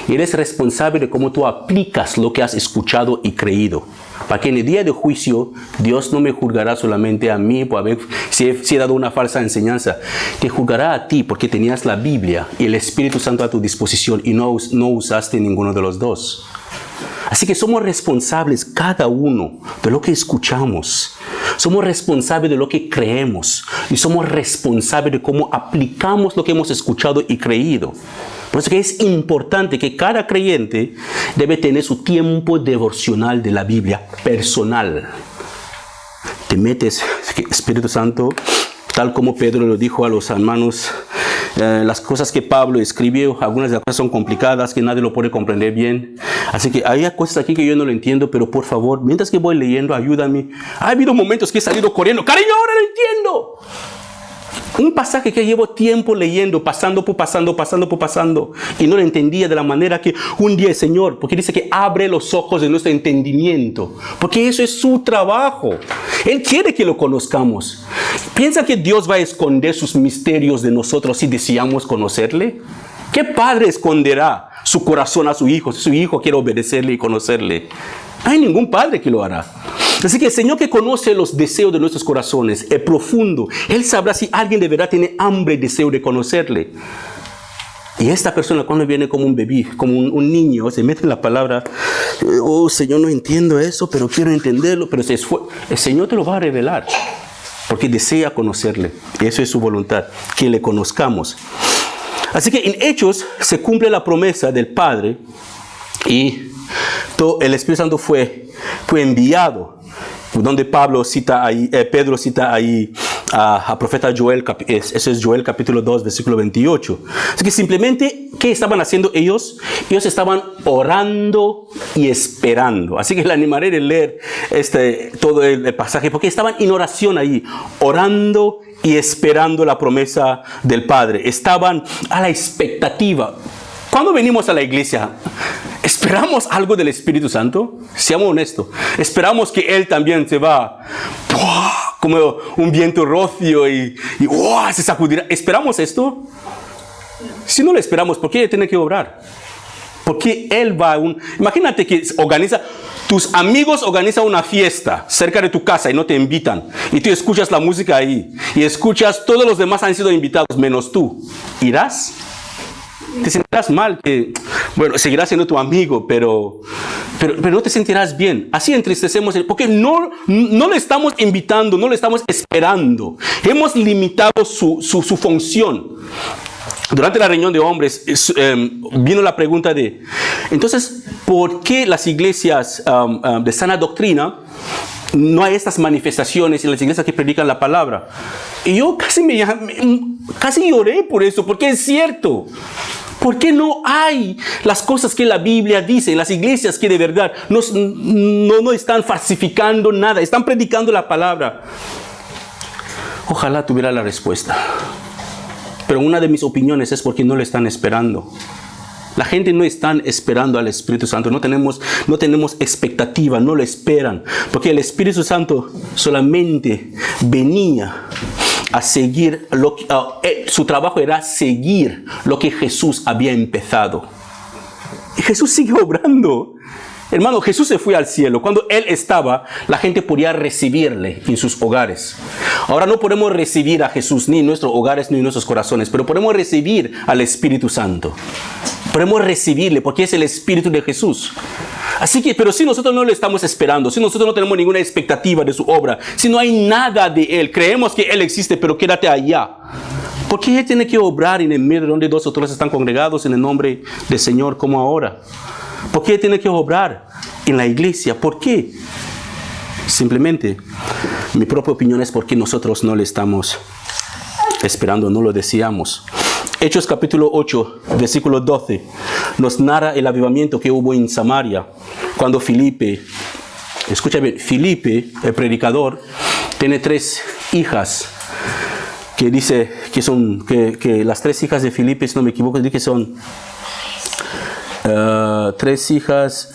Eres responsable de cómo tú aplicas lo que has escuchado y creído. Para que en el día de juicio, Dios no me juzgará solamente a mí por haber, si he dado una falsa enseñanza. Te juzgará a ti porque tenías la Biblia y el Espíritu Santo a tu disposición y no usaste ninguno de los dos. Así que somos responsables cada uno de lo que escuchamos. Somos responsables de lo que creemos. Y somos responsables de cómo aplicamos lo que hemos escuchado y creído. Por eso que es importante que cada creyente debe tener su tiempo devocional de la Biblia personal. Te metes, Espíritu Santo, tal como Pedro lo dijo a los hermanos, las cosas que Pablo escribió, algunas de las cosas son complicadas, que nadie lo puede comprender bien. Así que hay cosas aquí que yo no lo entiendo, pero por favor, mientras que voy leyendo, ayúdame. Ha habido momentos que he salido corriendo. ¡Cariño, ahora lo entiendo! Un pasaje que llevo tiempo leyendo, pasando, y no lo entendía de la manera que un día el Señor, porque dice que abre los ojos de nuestro entendimiento, porque eso es su trabajo. Él quiere que lo conozcamos. ¿Piensa que Dios va a esconder sus misterios de nosotros si deseamos conocerle? ¿Qué padre esconderá su corazón a su hijo si su hijo quiere obedecerle y conocerle? No hay ningún padre que lo hará. Así que el Señor, que conoce los deseos de nuestros corazones, es profundo. Él sabrá si alguien de verdad tiene hambre y deseo de conocerle. Y esta persona, cuando viene como un bebé, como un niño, se mete en la palabra, oh Señor, no entiendo eso, pero quiero entenderlo. Pero el Señor te lo va a revelar, porque desea conocerle. Y eso es su voluntad, que le conozcamos. Así que en Hechos se cumple la promesa del Padre y el Espíritu Santo fue enviado, donde Pedro cita ahí a profeta Joel, eso es Joel capítulo 2, versículo 28. Así que simplemente, ¿qué estaban haciendo ellos? Ellos estaban orando y esperando. Así que le animaré de leer todo el pasaje, porque estaban en oración ahí, orando y esperando la promesa del Padre.Estaban a la expectativa. Cuando venimos a la iglesia, ¿esperamos algo del Espíritu Santo? Seamos honestos. Esperamos que Él también se va como un viento rocio y se sacudirá. ¿Esperamos esto? Si no lo esperamos, ¿por qué Él tiene que obrar? Porque Él va imagínate que tus amigos organizan una fiesta cerca de tu casa y no te invitan. Y tú escuchas la música ahí. Y escuchas, todos los demás han sido invitados, menos tú. ¿Irás? Te sentirás mal, seguirás siendo tu amigo, pero no te sentirás bien. Así entristecemos, porque no le estamos invitando, no le estamos esperando. Hemos limitado su función. Durante la reunión de hombres vino la pregunta entonces, ¿por qué las iglesias de sana doctrina no hay estas manifestaciones en las iglesias que predican la palabra? Y yo casi lloré por eso, porque es cierto. ¿Por qué no hay las cosas que la Biblia dice en las iglesias que de verdad no están falsificando nada, están predicando la palabra? Ojalá tuviera la respuesta. Pero una de mis opiniones es porque no le están esperando. La gente no está esperando al Espíritu Santo. No tenemos expectativa, no lo esperan. Porque el Espíritu Santo solamente venía a seguir, su trabajo era seguir lo que Jesús había empezado. Y Jesús sigue obrando. Hermano, Jesús se fue al cielo. Cuando Él estaba, la gente podía recibirle en sus hogares. Ahora no podemos recibir a Jesús ni en nuestros hogares ni en nuestros corazones, pero podemos recibir al Espíritu Santo. Podemos recibirle porque es el Espíritu de Jesús. Así que, pero si nosotros no le estamos esperando, si nosotros no tenemos ninguna expectativa de su obra, si no hay nada de Él, creemos que Él existe, pero quédate allá. ¿Por qué Él tiene que obrar en el medio donde dos o tres están congregados en el nombre del Señor como ahora? ¿Por qué Él tiene que obrar en la iglesia? ¿Por qué? Simplemente, mi propia opinión es porque nosotros no le estamos esperando, no lo deseamos. Hechos capítulo 8, versículo 12, nos narra el avivamiento que hubo en Samaria, cuando Felipe escucha bien, Filipe, el predicador, tiene 3 hijas, que dice que las 3 hijas de Filipe, si no me equivoco, dice que son 3 hijas,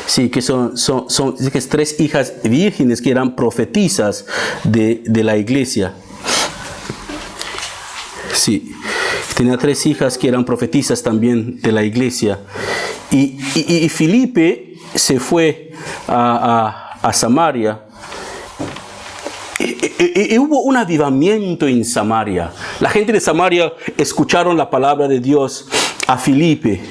sí, que son 3 hijas vírgenes que eran profetisas de la iglesia. Sí, tenía 3 hijas que eran profetisas también de la iglesia. Y Filipe se fue a Samaria. Y hubo un avivamiento en Samaria. La gente de Samaria escucharon la palabra de Dios a Filipe.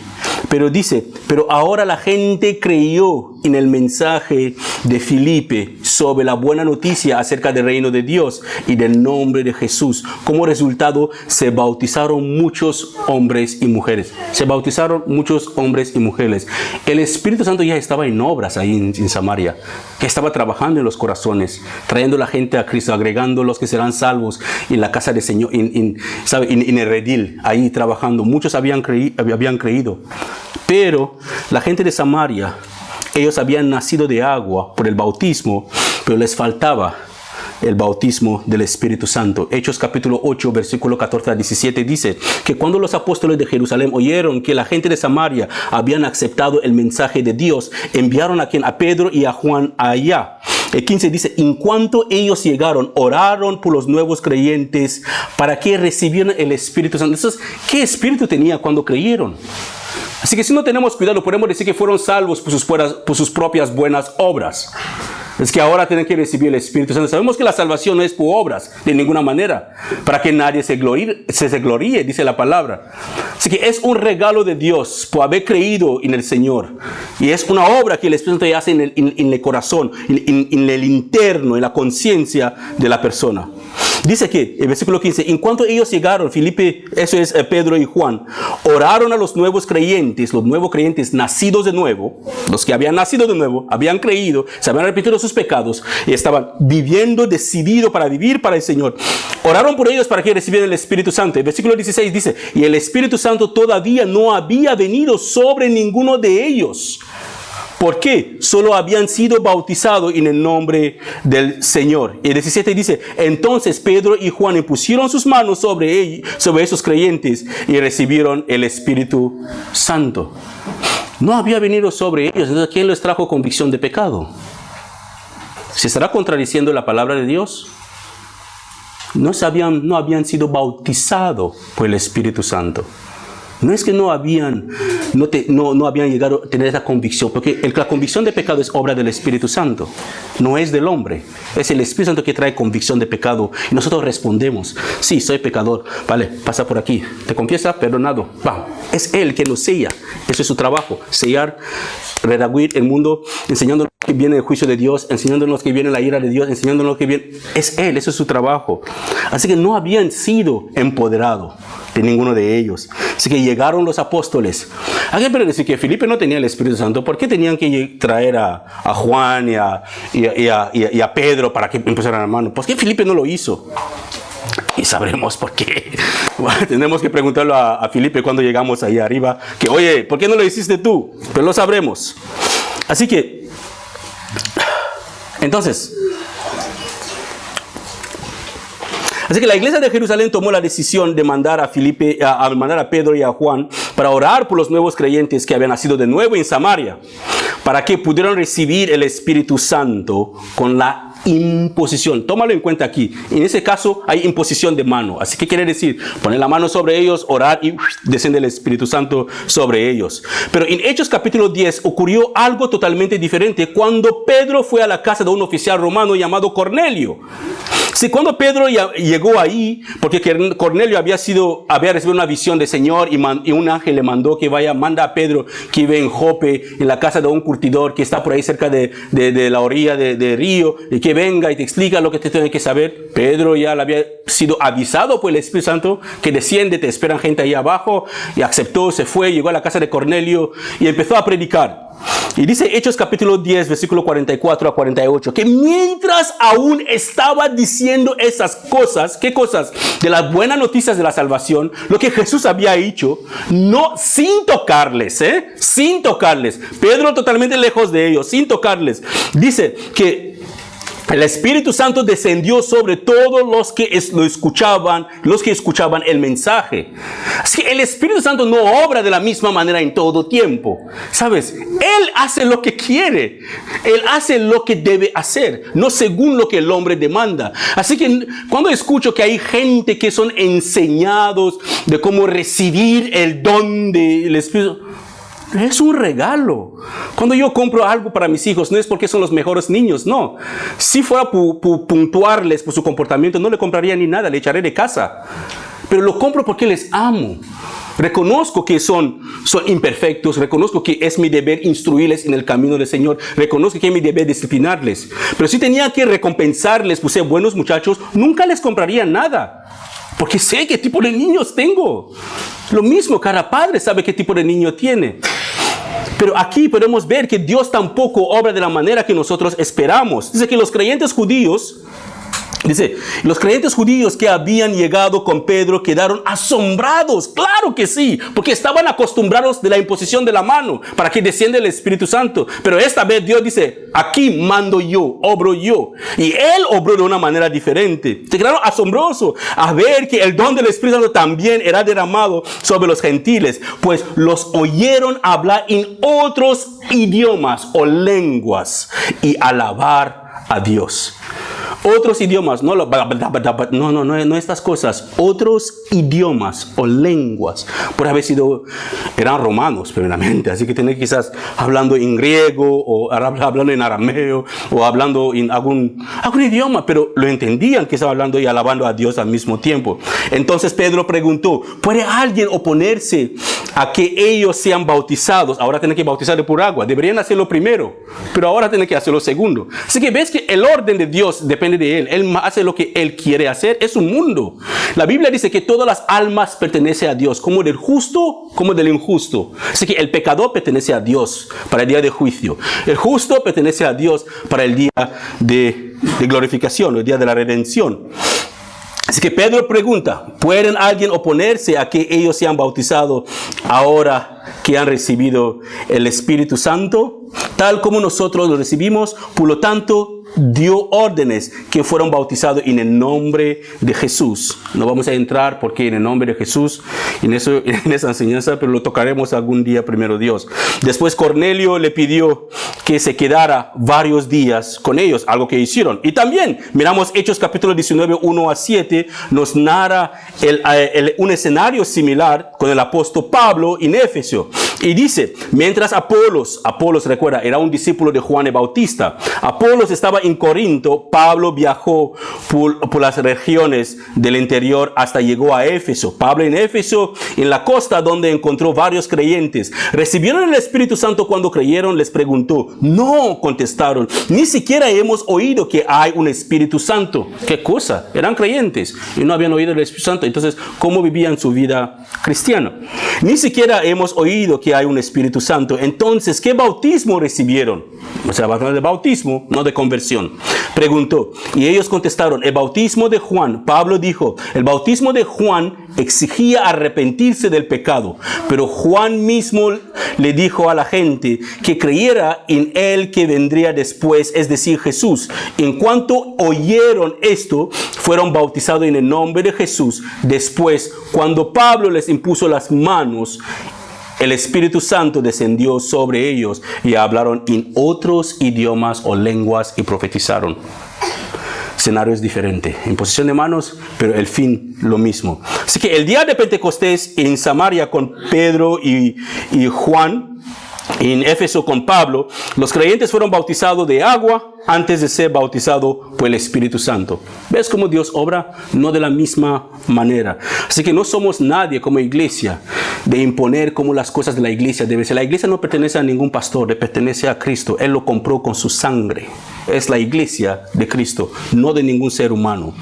Pero dice, pero ahora la gente creyó en el mensaje de Filipe sobre la buena noticia acerca del reino de Dios y del nombre de Jesús. Como resultado, se bautizaron muchos hombres y mujeres. Se bautizaron muchos hombres y mujeres. El Espíritu Santo ya estaba en obras ahí en Samaria, que estaba trabajando en los corazones, trayendo a la gente a Cristo, agregando los que serán salvos en la casa del Señor, en el redil, ahí trabajando. Muchos habían creído. Pero la gente de Samaria, ellos habían nacido de agua por el bautismo, pero les faltaba el bautismo del Espíritu Santo. Hechos capítulo 8, versículo 14 a 17 dice que cuando los apóstoles de Jerusalén oyeron que la gente de Samaria habían aceptado el mensaje de Dios, enviaron a Pedro y a Juan allá. El 15 dice, en cuanto ellos llegaron, oraron por los nuevos creyentes para que recibieran el Espíritu Santo. Entonces, ¿qué espíritu tenía cuando creyeron? Así que si no tenemos cuidado, podemos decir que fueron salvos por sus propias buenas obras. Es que ahora tienen que recibir el Espíritu Santo. Sabemos que la salvación no es por obras, de ninguna manera, para que nadie se gloríe, dice la palabra. Así que es un regalo de Dios por haber creído en el Señor. Y es una obra que el Espíritu Santo hace en el corazón, en el interno, en la conciencia de la persona. Dice que, el versículo 15, en cuanto ellos llegaron, Filipe, eso es Pedro y Juan, oraron a los nuevos creyentes nacidos de nuevo, los que habían nacido de nuevo, habían creído, se habían arrepentido de sus pecados y estaban viviendo decidido para vivir para el Señor. Oraron por ellos para que recibieran el Espíritu Santo. El versículo 16 dice, y el Espíritu Santo todavía no había venido sobre ninguno de ellos. ¿Por qué? Solo habían sido bautizados en el nombre del Señor. Y el 17 dice, entonces Pedro y Juan impusieron sus manos sobre esos creyentes y recibieron el Espíritu Santo. No había venido sobre ellos. Entonces, ¿quién les trajo convicción de pecado? ¿Se estará contradiciendo la palabra de Dios? No habían sido bautizados por el Espíritu Santo. No es que no habían llegado a tener esa convicción, porque la convicción de pecado es obra del Espíritu Santo, no es del hombre. Es el Espíritu Santo que trae convicción de pecado y nosotros respondemos, sí, soy pecador, vale, pasa por aquí, te confiesa, perdonado, va. Es Él que nos sella, eso es su trabajo, sellar, redarguir el mundo, enseñándonos que viene el juicio de Dios, enseñándonos que viene la ira de Dios, enseñándonos que viene, es Él, eso es su trabajo. Así que no habían sido empoderados de ninguno de ellos. Así que llegaron los apóstoles. Alguien puede decir que Filipe no tenía el Espíritu Santo. ¿Por qué tenían que traer a Juan y a Pedro para que empezaran a mano? ¿Por qué Filipe no lo hizo? Y sabremos por qué. Bueno, tenemos que preguntarlo a Filipe cuando llegamos ahí arriba. Que, oye, ¿por qué no lo hiciste tú? Pero lo sabremos. Así que, entonces, la iglesia de Jerusalén tomó la decisión de mandar a Pedro y a Juan para orar por los nuevos creyentes que habían nacido de nuevo en Samaria, para que pudieran recibir el Espíritu Santo con la imposición. Tómalo en cuenta aquí. En ese caso hay imposición de mano. Así que quiere decir, poner la mano sobre ellos, orar y desciende el Espíritu Santo sobre ellos. Pero en Hechos capítulo 10 ocurrió algo totalmente diferente cuando Pedro fue a la casa de un oficial romano llamado Cornelio. Sí, cuando Pedro llegó ahí, porque Cornelio había recibido una visión del Señor y un ángel le mandó que manda a Pedro que vive en Jope, en la casa de un curtidor que está por ahí cerca de la orilla del río, y que venga y te explica lo que te tiene que saber. Pedro ya le había sido avisado por el Espíritu Santo que desciende, te esperan gente ahí abajo, y aceptó, se fue, llegó a la casa de Cornelio y empezó a predicar. Y dice Hechos capítulo 10, versículo 44 a 48, que mientras aún estaba diciendo esas cosas, ¿qué cosas? De las buenas noticias de la salvación, lo que Jesús había hecho, no, sin tocarles, sin tocarles. Pedro totalmente lejos de ellos, sin tocarles. Dice que el Espíritu Santo descendió sobre todos los que lo escuchaban, el mensaje. Así que el Espíritu Santo no obra de la misma manera en todo tiempo. ¿Sabes? Él hace lo que quiere. Él hace lo que debe hacer, no según lo que el hombre demanda. Así que cuando escucho que hay gente que son enseñados de cómo recibir el don del Espíritu, es un regalo. Cuando yo compro algo para mis hijos, no es porque son los mejores niños, no. Si fuera puntuarles por su comportamiento, no le compraría ni nada, le echaré de casa. Pero lo compro porque les amo. Reconozco que son imperfectos, reconozco que es mi deber instruirles en el camino del Señor, reconozco que es mi deber disciplinarles. Pero si tenía que recompensarles por ser buenos muchachos, nunca les compraría nada. Porque sé qué tipo de niños tengo. Lo mismo, cada padre sabe qué tipo de niño tiene. Pero aquí podemos ver que Dios tampoco obra de la manera que nosotros esperamos. Dice que los creyentes judíos que habían llegado con Pedro quedaron asombrados. Claro que sí, porque estaban acostumbrados de la imposición de la mano para que descienda el Espíritu Santo. Pero esta vez Dios dice, aquí mando yo, obro yo. Y Él obró de una manera diferente. Se quedaron asombrosos a ver que el don del Espíritu Santo también era derramado sobre los gentiles, pues los oyeron hablar en otros idiomas o lenguas y alabar a Dios. Otros idiomas, no estas cosas, otros idiomas o lenguas. Por haber sido, eran romanos primeramente, así que tenían quizás hablando en griego o hablando en arameo o hablando en algún idioma, pero lo entendían que estaba hablando y alabando a Dios al mismo tiempo. Entonces Pedro preguntó, ¿puede alguien oponerse a que ellos sean bautizados? Ahora tienen que bautizarse por agua, deberían hacerlo primero, pero ahora tienen que hacerlo segundo. Así que ves que el orden de Dios depende de Él. Él hace lo que Él quiere hacer. Es un mundo. La Biblia dice que todas las almas pertenecen a Dios, como del justo como del injusto. Así que el pecador pertenece a Dios para el día de juicio. El justo pertenece a Dios para el día de glorificación, el día de la redención. Así que Pedro pregunta, ¿pueden alguien oponerse a que ellos sean bautizados ahora que han recibido el Espíritu Santo? Tal como nosotros lo recibimos, por lo tanto, dio órdenes que fueron bautizados en el nombre de Jesús. No vamos a entrar porque en el nombre de Jesús, en esa enseñanza, pero lo tocaremos algún día, primero Dios. Después Cornelio le pidió que se quedara varios días con ellos, algo que hicieron. Y también miramos Hechos capítulo 19, 1 a 7, nos narra un escenario similar con el apóstol Pablo en Éfeso. Y dice, mientras Apolos, recuerda, era un discípulo de Juan el Bautista. Apolos estaba en Corinto, Pablo viajó por las regiones del interior hasta llegó a Éfeso. Pablo en Éfeso, en la costa donde encontró varios creyentes. ¿Recibieron el Espíritu Santo cuando creyeron? Les preguntó. No, contestaron. Ni siquiera hemos oído que hay un Espíritu Santo. ¿Qué cosa? Eran creyentes y no habían oído el Espíritu Santo. Entonces, ¿cómo vivían su vida cristiana? Ni siquiera hemos oído que hay un Espíritu Santo. Entonces, ¿qué bautismo recibieron? O sea, de bautismo, no de conversión. Preguntó. Y ellos contestaron, el bautismo de Juan. Pablo dijo, el bautismo de Juan exigía arrepentirse del pecado. Pero Juan mismo le dijo a la gente que creyera en él que vendría después, es decir, Jesús. En cuanto oyeron esto, fueron bautizados en el nombre de Jesús. Después, cuando Pablo les impuso las manos, el Espíritu Santo descendió sobre ellos y hablaron en otros idiomas o lenguas y profetizaron. Escenario es diferente, imposición de manos, pero el fin lo mismo. Así que el día de Pentecostés en Samaria con Pedro y Juan, en Éfeso con Pablo, los creyentes fueron bautizados de agua antes de ser bautizados por el Espíritu Santo. ¿Ves cómo Dios obra? No de la misma manera. Así que no somos nadie como iglesia de imponer cómo las cosas de la iglesia deben ser. La iglesia no pertenece a ningún pastor, le pertenece a Cristo. Él lo compró con su sangre. Es la iglesia de Cristo, no de ningún ser humano.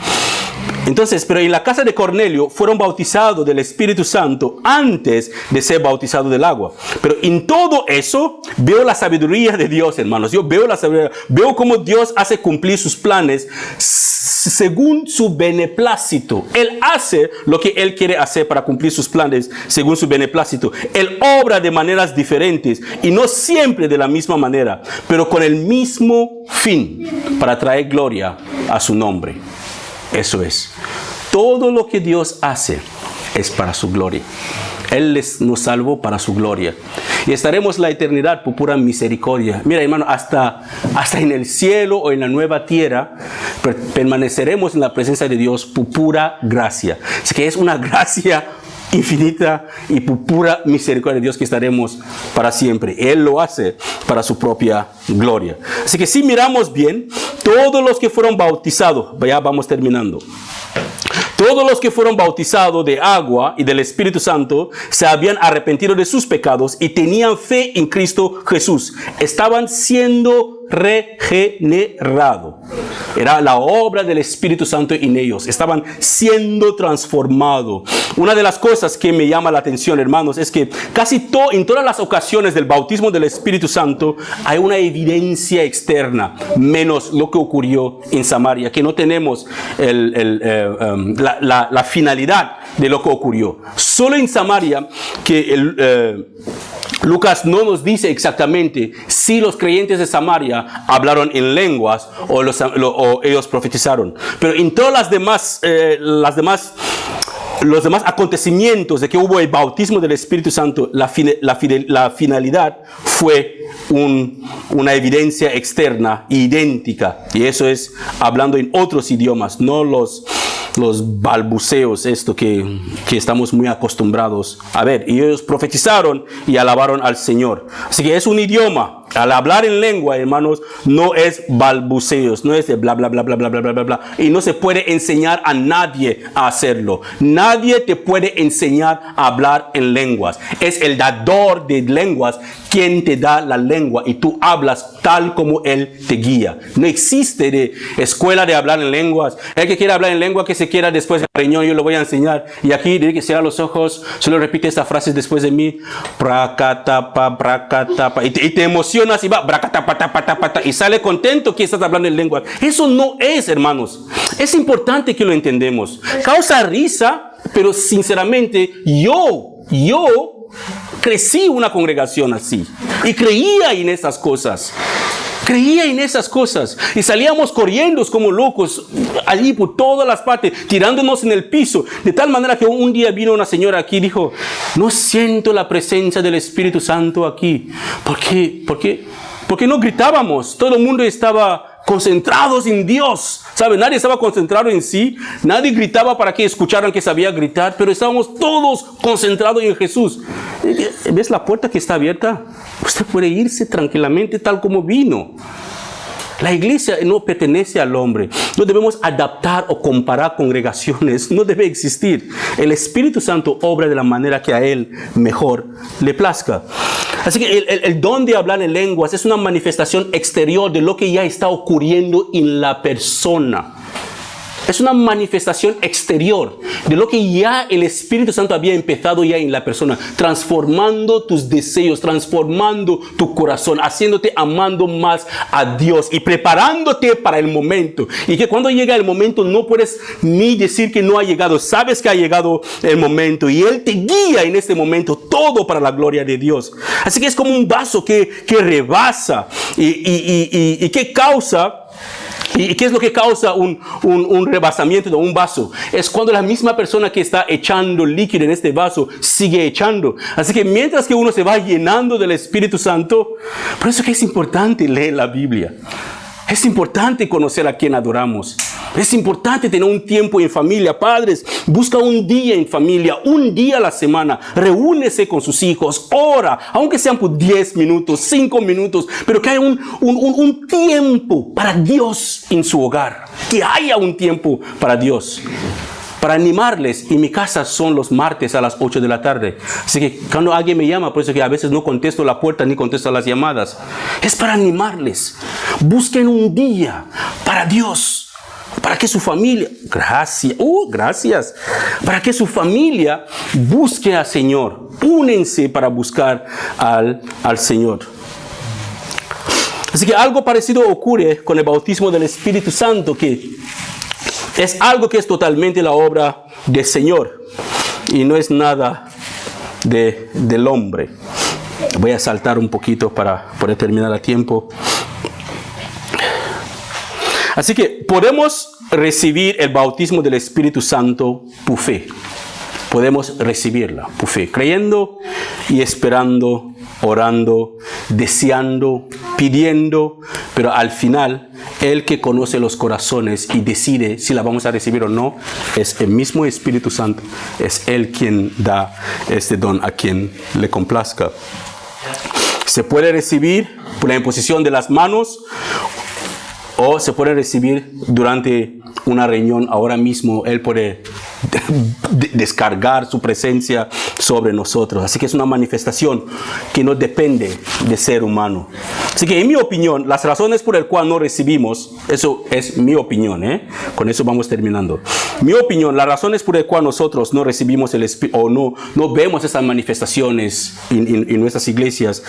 Entonces, pero en la casa de Cornelio fueron bautizados del Espíritu Santo antes de ser bautizados del agua. Pero en todo eso veo la sabiduría de Dios, hermanos. Yo veo la sabiduría, veo cómo Dios hace cumplir sus planes según su beneplácito. Él hace lo que Él quiere hacer para cumplir sus planes según su beneplácito. Él obra de maneras diferentes y no siempre de la misma manera, pero con el mismo fin, para traer gloria a su nombre. Eso es. Todo lo que Dios hace es para su gloria. Él nos salvó para su gloria. Y estaremos la eternidad por pura misericordia. Mira, hermano, hasta en el cielo o en la nueva tierra, permaneceremos en la presencia de Dios por pura gracia. Así que es una gracia infinita y por pura misericordia de Dios que estaremos para siempre. Él lo hace para su propia gloria. Así que si miramos bien, todos los que fueron bautizados, ya vamos terminando. Todos los que fueron bautizados de agua y del Espíritu Santo se habían arrepentido de sus pecados y tenían fe en Cristo Jesús. Estaban siendo regenerados. Era la obra del Espíritu Santo en ellos. Estaban siendo transformados. Una de las cosas que me llama la atención, hermanos, es que casi en todas las ocasiones del bautismo del Espíritu Santo hay una evidencia externa, menos lo que ocurrió en Samaria, que no tenemos la finalidad de lo que ocurrió. Solo en Samaria que Lucas no nos dice exactamente si los creyentes de Samaria hablaron en lenguas o ellos profetizaron. Pero en todas los demás acontecimientos de que hubo el bautismo del Espíritu Santo, la finalidad fue una evidencia externa idéntica. Y eso es hablando en otros idiomas, no los balbuceos, esto que estamos muy acostumbrados a ver. Y ellos profetizaron y alabaron al Señor. Así que es un idioma. Al hablar en lengua, hermanos, no es balbuceos, no es de bla, bla, bla, bla, bla, bla, bla, bla, bla. Y no se puede enseñar a nadie a hacerlo. Nadie te puede enseñar a hablar en lenguas. Es el dador de lenguas quien te da la lengua y tú hablas tal como Él te guía. No existe de escuela de hablar en lenguas. El que quiera hablar en lengua, que se quiera después del reunión, yo lo voy a enseñar. Y aquí, tiene que cerrar los ojos, solo repite esta frase después de mí. Bracatapa, bracatapa. Y te emocionas y va, bracatapa, y sale contento que estás hablando en lengua. Eso no es, hermanos. Es importante que lo entendemos. Causa risa, pero sinceramente, yo crecí en una congregación así. Y creía en esas cosas. Creía en esas cosas y salíamos corriendo como locos allí por todas las partes, tirándonos en el piso, de tal manera que un día vino una señora aquí y dijo: no siento la presencia del Espíritu Santo aquí. ¿Por qué? Porque no gritábamos, todo el mundo estaba concentrados en Dios, ¿sabe? Nadie estaba concentrado en sí, nadie gritaba para que escucharan que sabía gritar, pero estábamos todos concentrados en Jesús. ¿Ves la puerta que está abierta? Usted puede irse tranquilamente tal como vino. La iglesia no pertenece al hombre. No debemos adaptar o comparar congregaciones. No debe existir. El Espíritu Santo obra de la manera que a Él mejor le plazca. Así que el don de hablar en lenguas es una manifestación exterior de lo que ya está ocurriendo en la persona. Es una manifestación exterior de lo que ya el Espíritu Santo había empezado ya en la persona, transformando tus deseos, transformando tu corazón, haciéndote amando más a Dios y preparándote para el momento. Y que cuando llega el momento no puedes ni decir que no ha llegado, sabes que ha llegado el momento y Él te guía en este momento, todo para la gloria de Dios. Así que es como un vaso que rebasa y que causa. ¿Y qué es lo que causa un rebasamiento de un vaso? Es cuando la misma persona que está echando líquido en este vaso sigue echando. Así que mientras que uno se va llenando del Espíritu Santo, por eso que es importante leer la Biblia. Es importante conocer a quien adoramos. Es importante tener un tiempo en familia. Padres, busca un día en familia, un día a la semana. Reúnese con sus hijos, ora, aunque sean por 10 minutos, 5 minutos, pero que haya un tiempo para Dios en su hogar. Que haya un tiempo para Dios. Para animarles, en mi casa son los martes a las 8 de la tarde. Así que cuando alguien me llama, por eso que a veces no contesto la puerta ni contesto las llamadas. Es para animarles. Busquen un día para Dios. para que su familia, gracias, para que su familia busque al Señor. Únense para buscar al Señor. Así que algo parecido ocurre con el bautismo del Espíritu Santo, que es algo que es totalmente la obra del Señor y no es nada del hombre. Voy a saltar un poquito para poder terminar a tiempo. Así que podemos recibir el bautismo del Espíritu Santo por fe. Podemos recibirla por fe, creyendo y esperando, orando, deseando, pidiendo, pero al final, el que conoce los corazones y decide si la vamos a recibir o no, es el mismo Espíritu Santo. Es Él quien da este don a quien le complazca. Se puede recibir por la imposición de las manos o se puede recibir durante una reunión. Ahora mismo Él puede descargar su presencia sobre nosotros. Así que es una manifestación que no depende de ser humano. Así que en mi opinión, las razones por las cuales no recibimos, eso es mi opinión, con eso vamos terminando. Mi opinión, las razones por las cuales nosotros no recibimos el Espíritu o no vemos esas manifestaciones en nuestras iglesias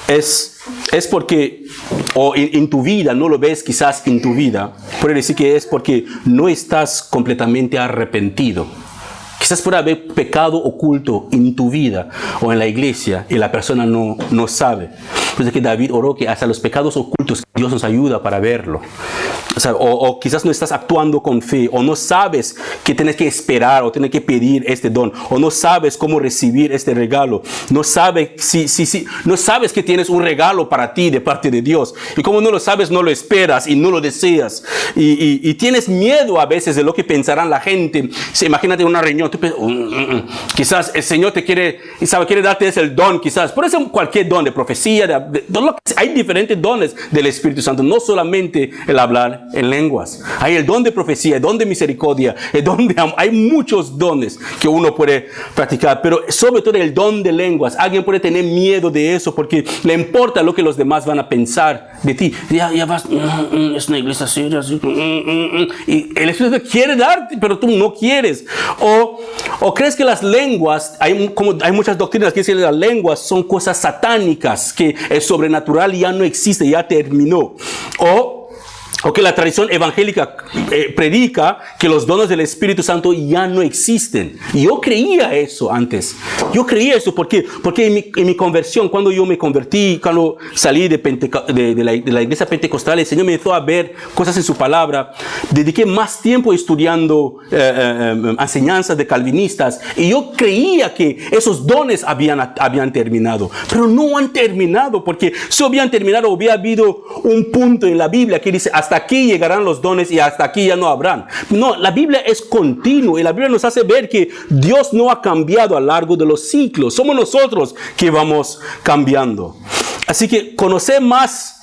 es porque, o en tu vida, no lo ves quizás en tu vida, puede decir que es porque no estás completamente arrepentido. Quizás puede haber pecado oculto en tu vida o en la iglesia y la persona no sabe. Pues es que David oró que hasta los pecados ocultos Dios nos ayuda para verlo. O quizás no estás actuando con fe, o no sabes que tienes que esperar o tienes que pedir este don, o no sabes cómo recibir este regalo. No sabes no sabes que tienes un regalo para ti de parte de Dios. Y como no lo sabes, no lo esperas y no lo deseas. Y tienes miedo a veces de lo que pensarán la gente. Imagínate una reunión, tú piensas, quizás el Señor te quiere darte ese don, quizás. Por eso cualquier don de profecía, hay diferentes dones del Espíritu Santo, no solamente el hablar en lenguas. Hay el don de profecía, el don de misericordia, el don de amor. Hay muchos dones que uno puede practicar, pero sobre todo el don de lenguas. Alguien puede tener miedo de eso porque le importa lo que los demás van a pensar de ti. Ya vas, es una iglesia seria, y el Espíritu quiere darte, pero tú no quieres. O crees que las lenguas, hay muchas doctrinas que dicen que las lenguas son cosas satánicas, que el sobrenatural ya no existe, ya terminó. O que la tradición evangélica predica que los dones del Espíritu Santo ya no existen. Y yo creía eso antes. Yo creía eso porque en mi conversión, cuando yo me convertí, cuando salí de la iglesia pentecostal, el Señor me hizo a ver cosas en su palabra. Dediqué más tiempo estudiando enseñanzas de calvinistas. Y yo creía que esos dones habían terminado. Pero no han terminado, porque si habían terminado, hubiera habido un punto en la Biblia que dice, hasta aquí llegarán los dones y hasta aquí ya no habrán. No, la Biblia es continua y la Biblia nos hace ver que Dios no ha cambiado a lo largo de los siglos. Somos nosotros que vamos cambiando. Así que conocer más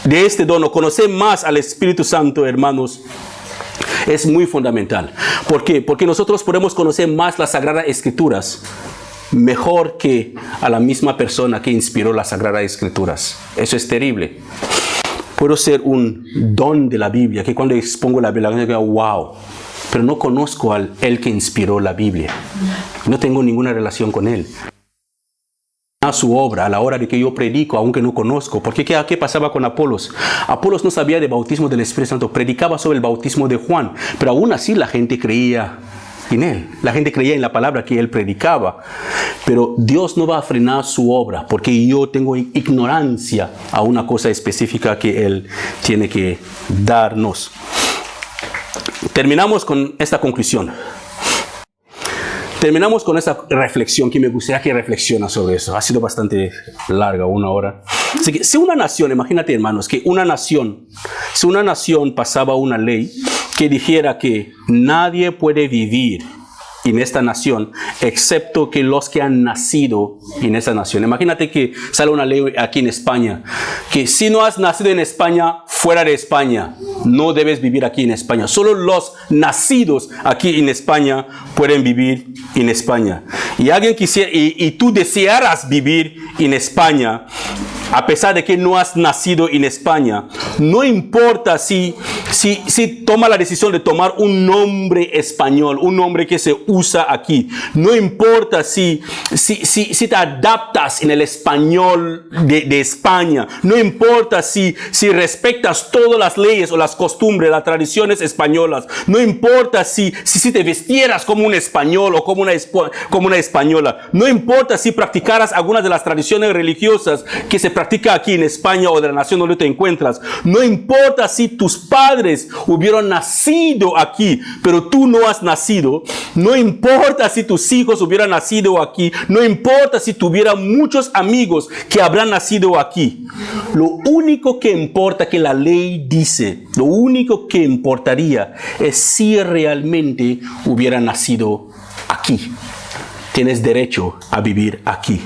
de este don, o conocer más al Espíritu Santo, hermanos, es muy fundamental. ¿Por qué? Porque nosotros podemos conocer más las Sagradas Escrituras mejor que a la misma persona que inspiró las Sagradas Escrituras. Eso es terrible. Puedo ser un don de la Biblia, que cuando expongo la Biblia, la gente diga, wow, pero no conozco al el que inspiró la Biblia. No tengo ninguna relación con él. A su obra, a la hora de que yo predico, aunque no conozco. Porque ¿qué pasaba con Apolos? Apolos no sabía de bautismo del Espíritu Santo, predicaba sobre el bautismo de Juan, pero aún así la gente creía en él. La gente creía en la palabra que él predicaba. Pero Dios no va a frenar su obra porque yo tengo ignorancia a una cosa específica que él tiene que darnos. Terminamos con esta conclusión. Terminamos con esta reflexión que me gustaría que reflexiona sobre eso. Ha sido bastante larga, 1 hora. Así que si una nación, imagínate hermanos, que si una nación pasaba una ley que dijera que nadie puede vivir en esta nación excepto que los que han nacido en esa nación. Imagínate que sale una ley aquí en España que si no has nacido en España, fuera de España, no debes vivir aquí en España. Solo los nacidos aquí en España pueden vivir en España. Y alguien quisiera, y tú desearas vivir en España, a pesar de que no has nacido en España, no importa si si toma la decisión de tomar un nombre español, un nombre que se usa aquí, no importa si te adaptas en el español de España, no importa si respetas todas las leyes o las costumbres, las tradiciones españolas, no importa si te vestieras como un español o como una española, no importa si practicaras algunas de las tradiciones religiosas que se practica aquí en España o de la nación donde te encuentras, no importa si tus padres hubieran nacido aquí, pero tú no has nacido, no importa si tus hijos hubieran nacido aquí, no importa si tuvieran muchos amigos que habrán nacido aquí. Lo único que importa que la ley dice, lo único que importaría es si realmente hubieran nacido aquí. Tienes derecho a vivir aquí.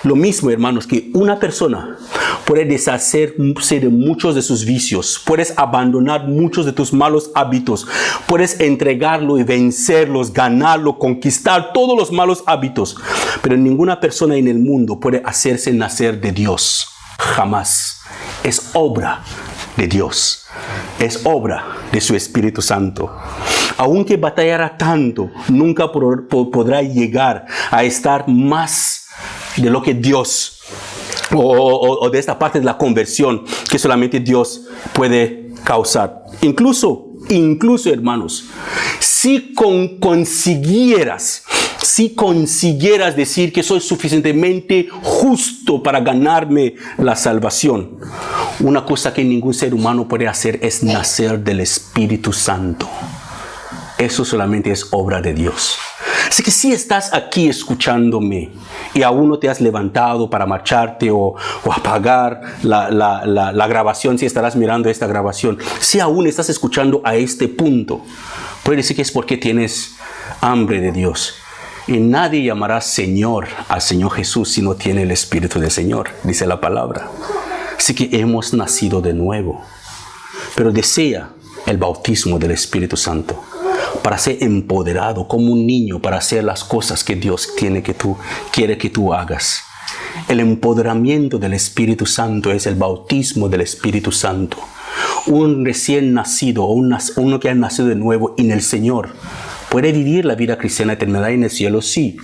Lo mismo, hermanos, que una persona puede deshacerse de muchos de sus vicios, puedes abandonar muchos de tus malos hábitos, puedes entregarlo y vencerlos, ganarlo, conquistar todos los malos hábitos, pero ninguna persona en el mundo puede hacerse nacer de Dios, jamás. Es obra de Dios, es obra de su Espíritu Santo. Aunque batallara tanto, nunca podrá llegar a estar más de lo que Dios o de esta parte de la conversión que solamente Dios puede causar. Incluso hermanos, si consiguieras decir que soy suficientemente justo para ganarme la salvación, una cosa que ningún ser humano puede hacer es nacer del Espíritu Santo. Eso solamente es obra de Dios. Así que si estás aquí escuchándome y aún no te has levantado para marcharte o apagar la grabación, si estarás mirando esta grabación, si aún estás escuchando a este punto, puede decir que es porque tienes hambre de Dios. Y nadie llamará Señor al Señor Jesús si no tiene el Espíritu del Señor, dice la palabra. Así que hemos nacido de nuevo, pero desea el bautismo del Espíritu Santo para ser empoderado como un niño para hacer las cosas que Dios quiere que tú hagas. El empoderamiento del Espíritu Santo es el bautismo del Espíritu Santo. Un recién nacido o uno que ha nacido de nuevo en el Señor puede vivir la vida cristiana eterna en el cielo, sí,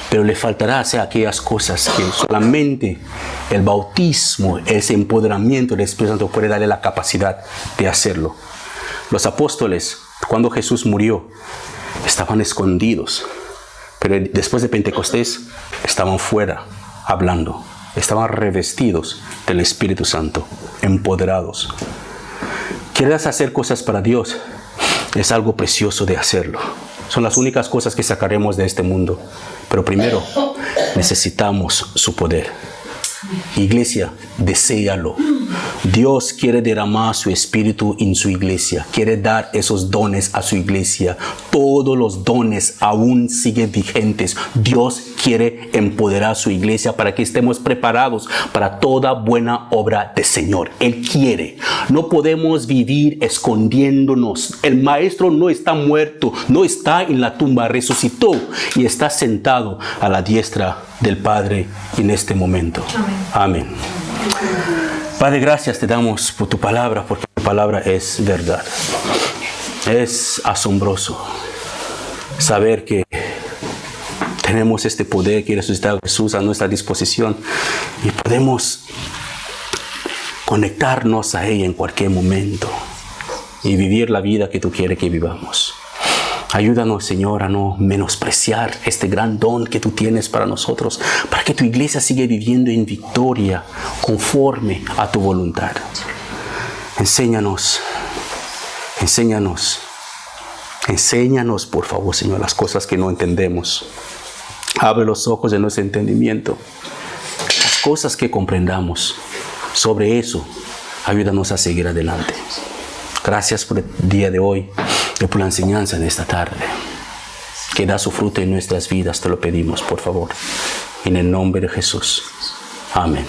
pero le faltará hacer aquellas cosas que solamente el bautismo, ese empoderamiento del Espíritu Santo puede darle la capacidad de hacerlo. Los apóstoles, cuando Jesús murió, estaban escondidos, pero después de Pentecostés estaban fuera hablando, estaban revestidos del Espíritu Santo, empoderados. ¿Quieres hacer cosas para Dios? Es algo precioso de hacerlo. Son las únicas cosas que sacaremos de este mundo, pero primero necesitamos su poder. Iglesia, deséalo. Dios quiere derramar su espíritu en su iglesia. Quiere dar esos dones a su iglesia. Todos los dones aún siguen vigentes. Dios quiere empoderar su iglesia para que estemos preparados para toda buena obra del Señor. Él quiere. No podemos vivir escondiéndonos. El Maestro no está muerto, no está en la tumba, resucitó y está sentado a la diestra del Padre en este momento. Amén. Padre, gracias te damos por tu palabra, porque tu palabra es verdad. Es asombroso saber que tenemos este poder que resucitó a Jesús a nuestra disposición y podemos conectarnos a ella en cualquier momento y vivir la vida que tú quieres que vivamos. Ayúdanos, Señor, a no menospreciar este gran don que tú tienes para nosotros, para que tu iglesia siga viviendo en victoria conforme a tu voluntad. Enséñanos, por favor, Señor, las cosas que no entendemos. Abre los ojos de nuestro entendimiento, las cosas que comprendamos. Sobre eso, ayúdanos a seguir adelante. Gracias por el día de hoy y por la enseñanza en esta tarde. Que da su fruto en nuestras vidas, te lo pedimos, por favor. En el nombre de Jesús. Amén.